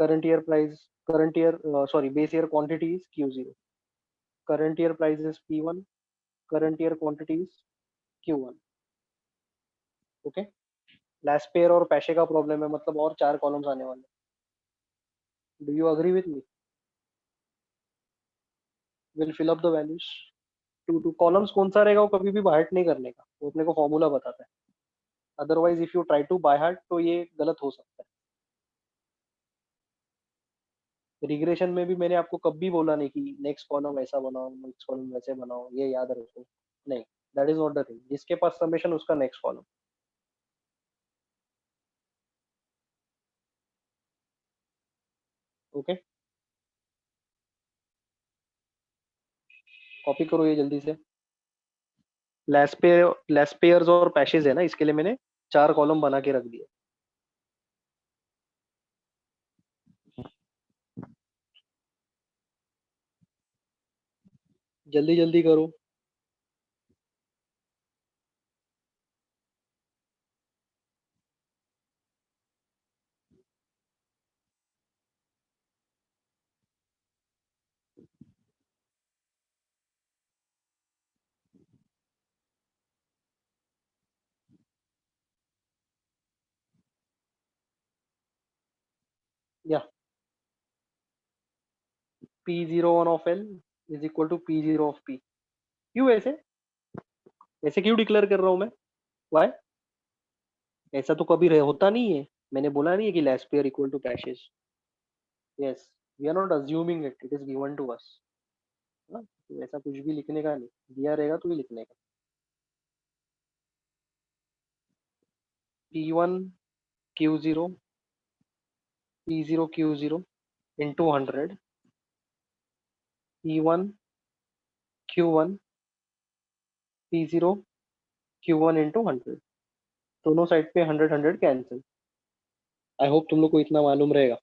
Current year price, current year sorry, base year quantity is Q0. Current year price is P1. Current year quantity is Q1. Okay, Laspeyres और Paasche का problem है, मतलब और 4 columns आने वाले. Do you agree with me? Will fill up the values. Two columns कौन सा रहेगा वो कभी भी बाहर नहीं करने का, वो अपने को फॉर्मूला बताता है. Otherwise if you try to by heart तो ये गलत हो सकता है. रिग्रेशन में भी मैंने आपको कभी बोला नहीं कि नेक्स्ट कॉलम ऐसा बनाओ, नेक्स्ट कॉलम वैसे बनाओ, ये याद रखो. नहीं, that is not the thing. जिसके पास समेशन उसका नेक्स्ट कॉलम. ओके, कॉपी करो ये जल्दी से. लेस्पेयर्स और पैशेज है ना, इसके लिए मैंने 4 कॉलम बना के रख दिए. जल्दी जल्दी करो. या P01 of L is equal to P0 of P. क्यों ऐसे, ऐसे क्यों डिक्लेयर कर रहा हूं मैं? वाई? ऐसा तो कभी होता नहीं है. मैंने बोला नहीं है कि Laspeyres equal to Paasche's. Yes, we are not assuming it, it is given to us. ना, तो ऐसा कुछ भी लिखने का नहीं, दिया रहेगा तो ही लिखने का। P1 Q0 P0 Q0 into 100, P1 Q1 P0 Q1 into 100, दोनों साइड पे 100 कैंसिल। आई होप तुम लोग को इतना मालूम रहेगा।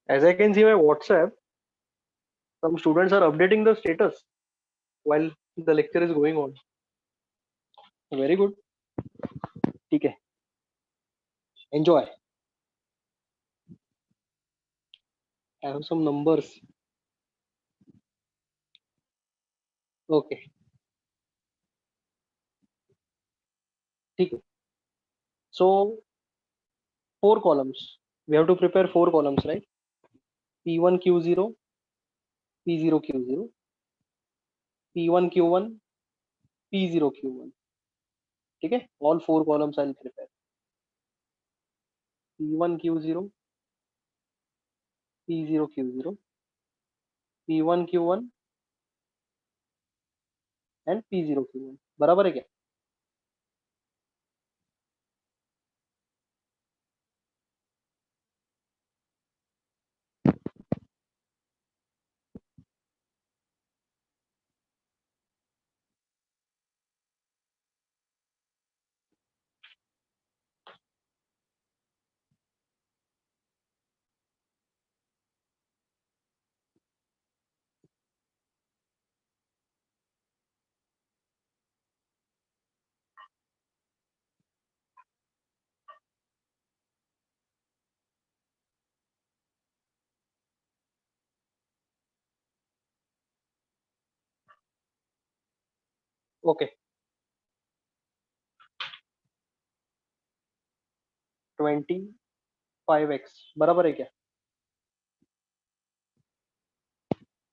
As I can see my WhatsApp, some students are updating the status while the lecture is going on. Very good. ठीक है, enjoy. I have some numbers. Okay, ठीक है. So 4 columns. We have to prepare 4 columns, right? P1 Q0 P0 Q0 P1 Q1 P0 Q1. ठीक है, all 4 columns I'll prepare. P1 Q0 P0 Q0 P1 Q1 and P0 Q1. बराबर है क्या? Okay, 25x बराबर है क्या?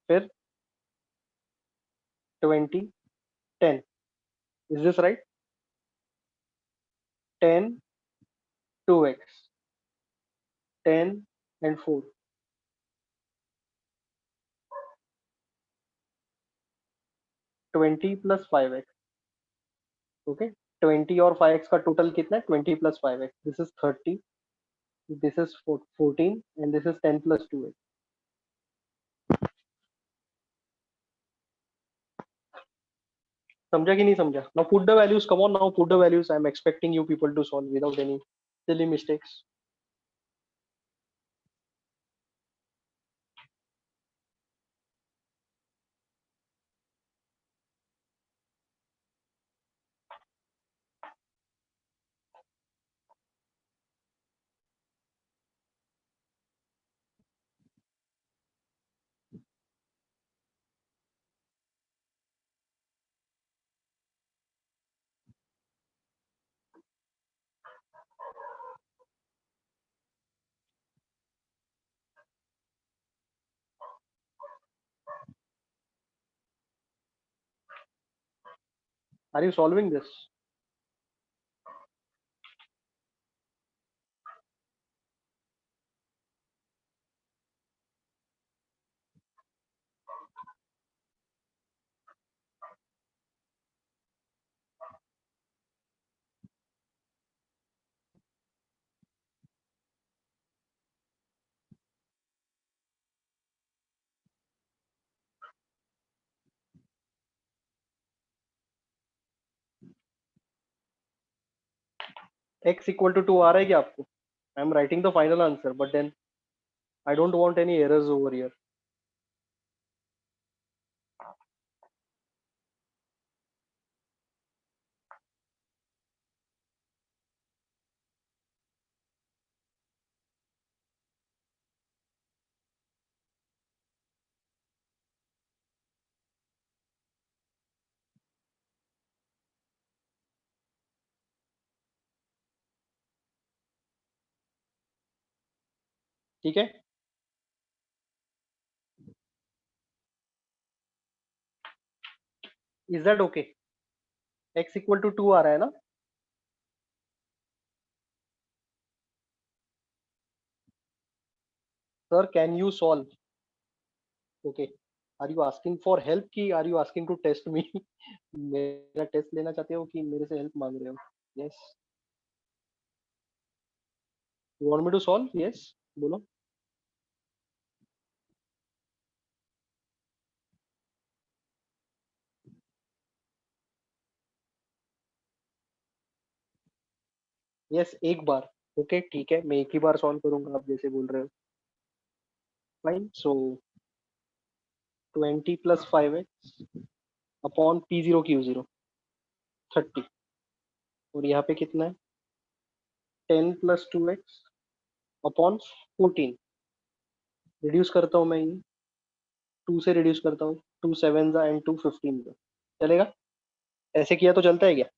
फिर 20 10. Is this right? 10 2x 10 and 4. 20 plus 5x. Okay, 20 और 5x का टोटल कितना है? 20 plus 5x, this is 30, this is 14 and this is 10 plus 2x. समझा कि नहीं समझा? Now put the values, come on, now put the values. I am expecting you people to solve without any silly mistakes. Are you solving this? x equal to 2 आ रहा है क्या आपको? I'm writing the final answer, but then I don't want any errors over here. ठीक है, is that okay? x equal to 2 आ रहा है ना? Sir can you solve? Okay, are you asking for help की are you asking to test me? मेरा test लेना चाहते हो कि मेरे से हेल्प मांग रहे हो? Yes, you want me to solve? Yes, बोलो। यस, एक बार। ओके ठीक है, मैं एक ही बार सॉल्व करूंगा, आप जैसे बोल रहे हो। फाइन, सो 20 plus 5x upon P0 Q0 30, और यहाँ पे कितना है? 10 प्लस 2x अपॉन 14। रिड्यूस करता हूँ मैं ये, 2 से रिड्यूस करता हूँ, 2 7 एंड 2 15 का। चलेगा? ऐसे किया तो चलता है क्या?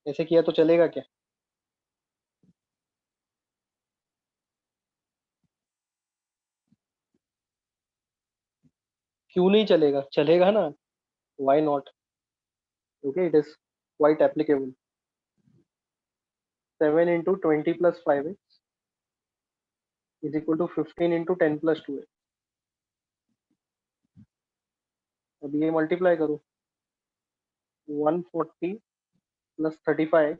ऐसे किया तो चलेगा क्या? क्यों नहीं चलेगा? चलेगा ना, why not? Okay, it is quite applicable. 7 into 20 plus 5x is equal to 15 into 10 plus 2x। अब ये मल्टीप्लाई करो, 140 plus 35x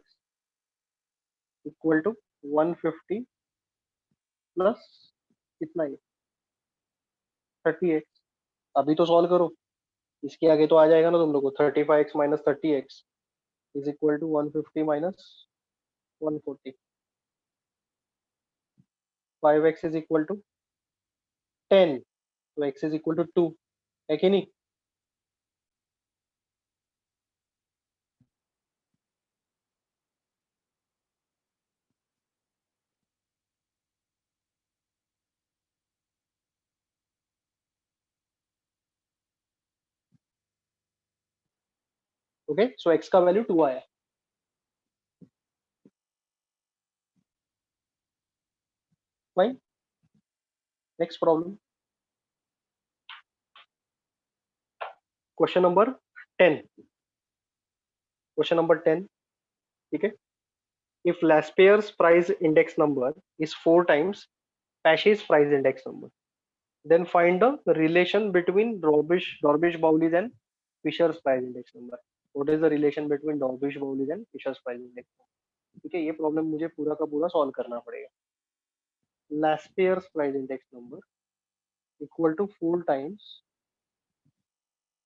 equal to 150 plus कितना है? 30x। अभी तो सॉल्व करो, इसके आगे तो आ जाएगा ना तुम लोग को। 35x minus 30x is equal to 150 minus 140। 5x is equal to 10, तो x इज इक्वल टू 2, है कि नहीं? ओके, सो x का वैल्यू 2 आया। Fine, next problem, question number 10। Question number 10, ठीक है। If Laspeyres price index number is 4 times Pache's price index number, then find the relation between Dorbish-Bowley's and Fisher's price index number. What is the relation between Dorbish-Bowley's and Fisher's price index number? ठीक है, ये problem मुझे पूरा का पूरा solve करना पड़ेगा। Laspeyres price index number equal to 4 times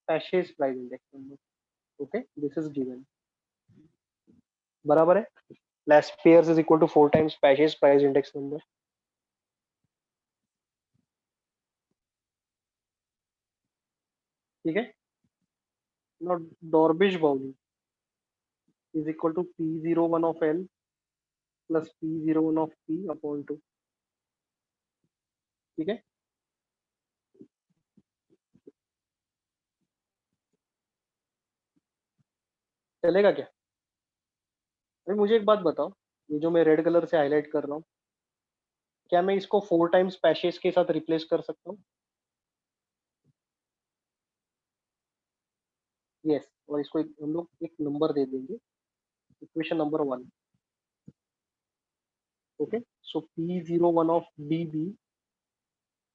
Pache's price index number. Okay, this is given. बराबर है? Laspeyres is equal to 4 times Pache's price index number. ठीक है। Now Dorbish-Bowley is equal to P01 of L plus P01 of P upon 2। ठीक है, चलेगा क्या? अभी मुझे एक बात बताओ, ये जो मैं रेड कलर से हाईलाइट कर रहा हूँ, क्या मैं इसको 4 टाइम्स पैशेस के साथ रिप्लेस कर सकता हूँ? यस, और इसको हम लोग एक नंबर दे देंगे, equation number 1। Okay, so P01 of BB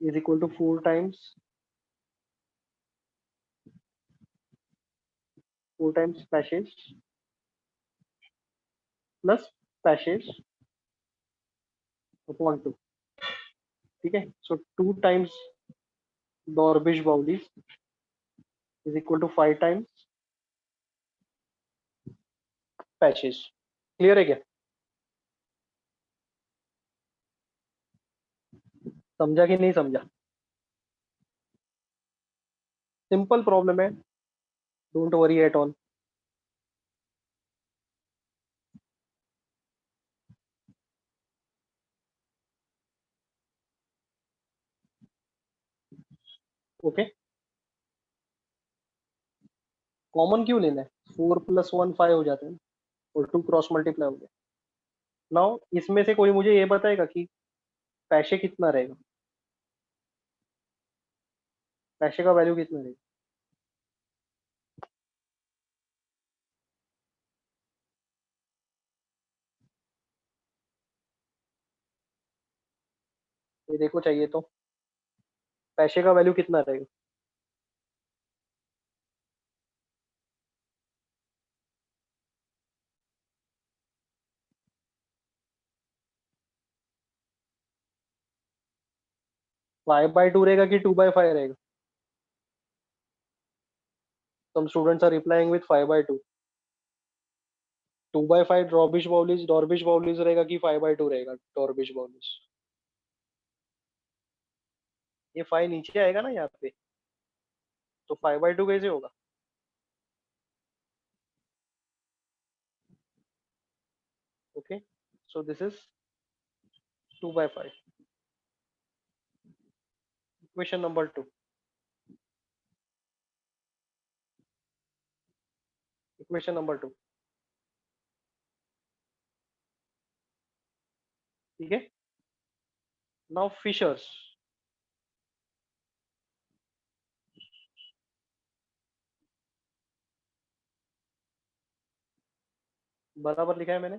is equal to 4 times Paasche's plus Paasche's upon 2। ठीक है, so 2 times Drobisch Bowley's is equal to 5 times Paasche's. Clear है क्या? समझा कि नहीं समझा? सिंपल प्रॉब्लम है, don't worry at all. Okay, common क्यों लेना है? 4 + 1 5 हो जाते हैं, और 2 क्रॉस मल्टीप्लाई हो गया। नाउ इसमें से कोई मुझे ये बताएगा कि पैसे कितना रहेगा, पैसे का वैल्यू कितना रहेगा? ये देखो चाहिए तो, पैसे का वैल्यू कितना रहेगा? 5/2 रहेगा कि 2/5 रहेगा? Some students are replying with 5/2। 2/5 Dorbish Bowley's रहेगा कि 5/2 रहेगा डॉर्बिश बाउलीज? ये 5 नीचे आएगा ना यहाँ पे, तो 5/2 कैसे होगा? Okay, so this is 2/5। Equation number 2। Equation number 2। ठीक है, नाउ फिशर्स। बराबर लिखा है मैंने।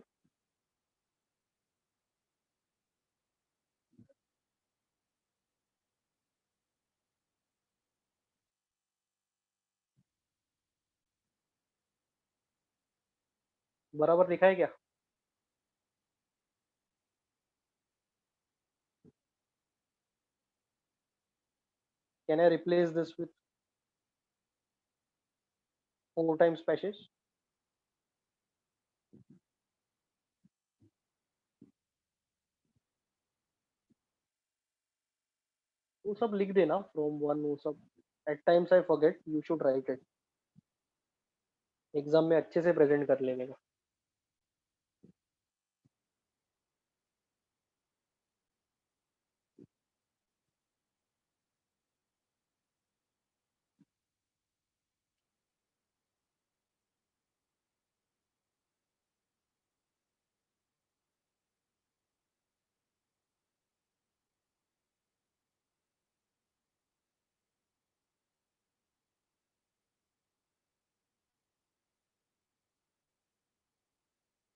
बराबर लिखा है क्या? Can I replace this with 4 times Paasche's? वो सब लिख देना फ्रॉम वन, वो सब at times I forget, you should write it, exam में अच्छे से प्रेजेंट कर लेने का।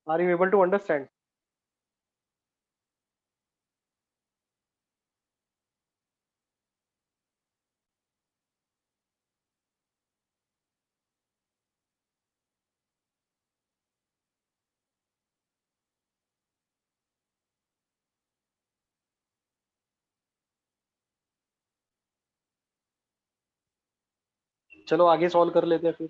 Are you able to understand? चलो आगे सॉल्व कर लेते हैं फिर।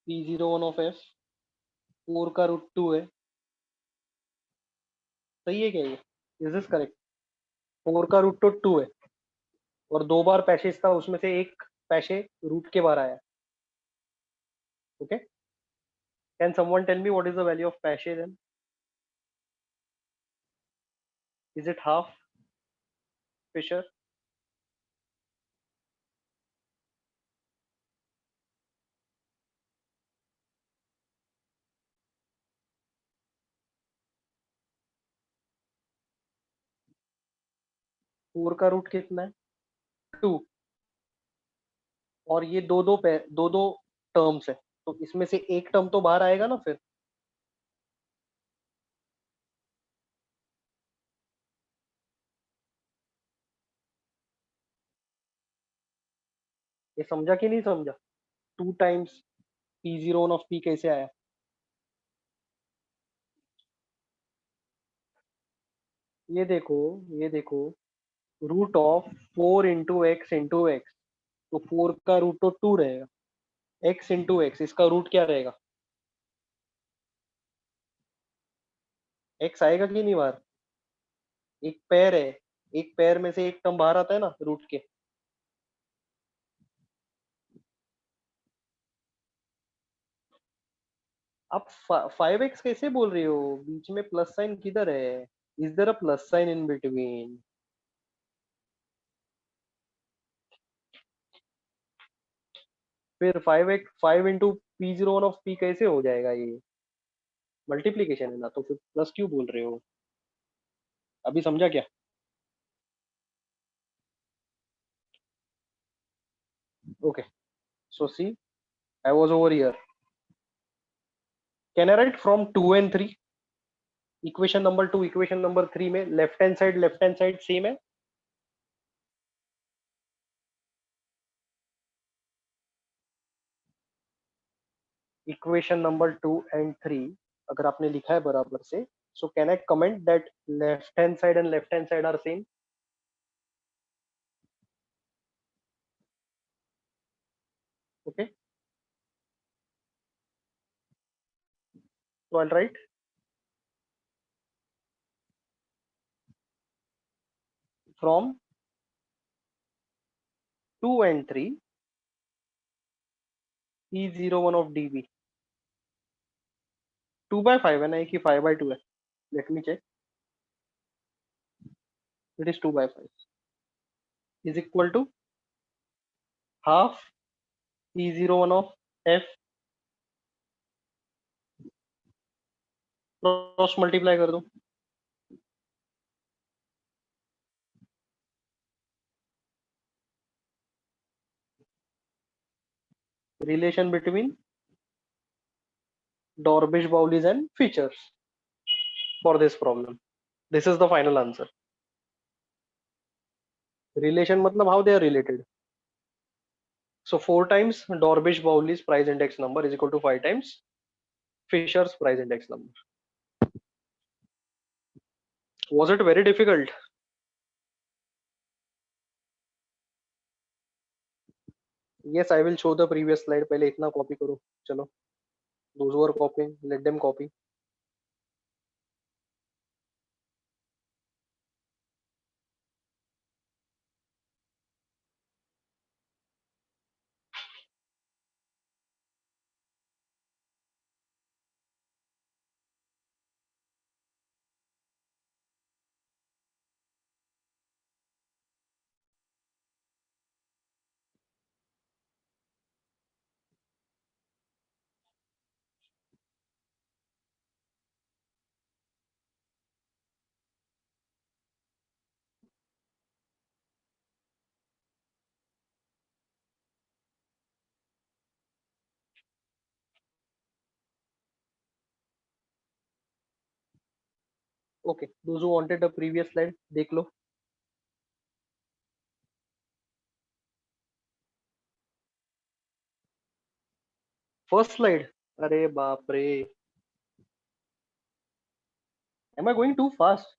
P01 ऑफ एफ 4 का रूट 2 है। सही है क्या ये? Is this correct? 4 का रूट तो 2 है, और 2 बार पैसे था, उसमें से एक पैसे रूट के बाहर आया। Okay, can someone tell me what is the value of Paasche then? Is it half, Fisher? 4 का रूट कितना है? 2। और ये दो दो टर्म्स है, तो इसमें से एक टर्म तो बाहर आएगा ना फिर। ये समझा कि नहीं समझा? 2 टाइम्स P01 ऑफ P कैसे आया? ये देखो, ये देखो, रूट ऑफ 4 into x, तो 4 का रूट तो 2 रहेगा, x इसका रूट क्या रहेगा? x आएगा कि नहीं बाहर? एक पैर है, एक पैर में से एक टर्म बाहर आता है ना रूट के। आप 5x कैसे बोल रहे हो? बीच में प्लस साइन किधर है? Is there a plus sign in between? फिर 5 into P01 ऑफ P कैसे हो जाएगा ये? मल्टीप्लीकेशन है ना, तो फिर प्लस क्यों बोल रहे हो? अभी समझा क्या? Okay, so see, I was over here. Can I write from 2 and 3? Equation number 2 equation number 3 में लेफ्ट हैंड साइड सेम है। इक्वेशन नंबर 2 and 3 अगर आपने लिखा है बराबर से, so can I comment that left hand side and left hand side are same? Okay, so I'll write from 2 and 3 E01 of dB, 2/5 है ना, एक ही 5/2 है। Let me check, it is 2/5 is equal to half E01 of F, cross multiply कर दो। Relation between Dorbish Bowley's and features for this problem. This is the final answer. Relation मतलब how they are related. So 4 times Dorbish Bowley's price index number is equal to 5 times Fisher's price index number. Was it very difficult? Yes, I will show the previous slide. पहले इतना copy करो. चलो. Those who are copying, let them copy. Okay. Those who wanted the previous slide, देख लो. First slide. अरे बाप रे. Am I going too fast?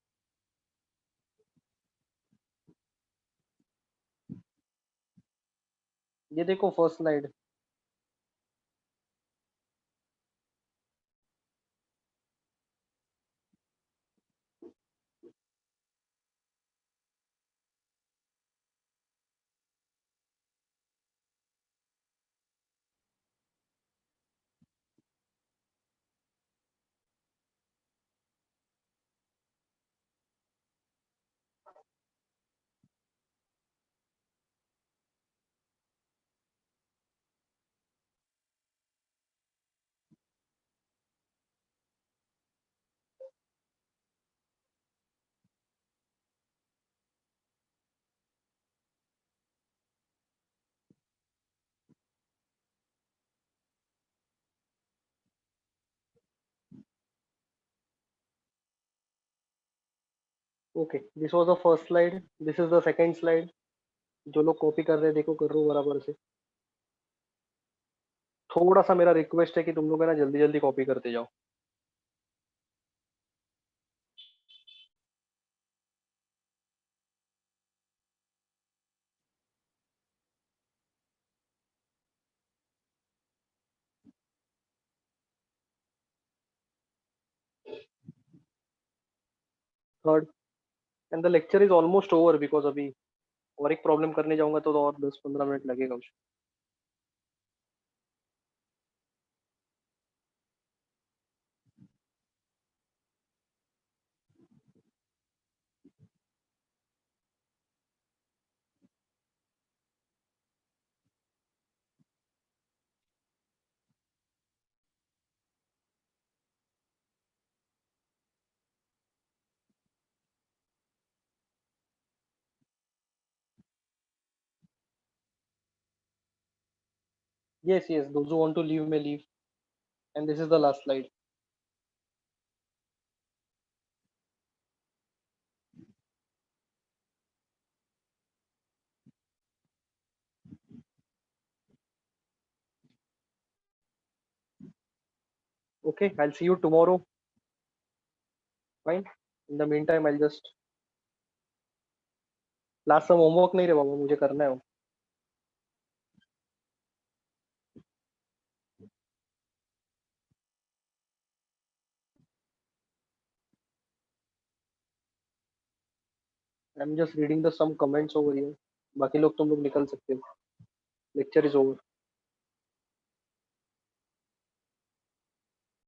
ये देखो first slide. Okay. This was the first slide. This is the second slide. जो लोग copy कर रहे हैं देखो कर रहे हो बराबर से. थोड़ा सा मेरा रिक्वेस्ट है कि तुम लोग है ना जल्दी जल्दी कॉपी करते जाओ। Third, and the lecture is almost over because अभी और एक प्रॉब्लम करने जाऊंगा तो और 10-15 मिनट लगेगा उसको। Yes, yes, those who want to leave may leave, and this is the last slide. Okay, I'll see you tomorrow. Fine. In the meantime, I'll just last some homework नहीं रे बाबा, मुझे करना है वो। I'm just reading the some comments over here. बाकी लोग तुम लोग निकल सकते हो। Lecture is over.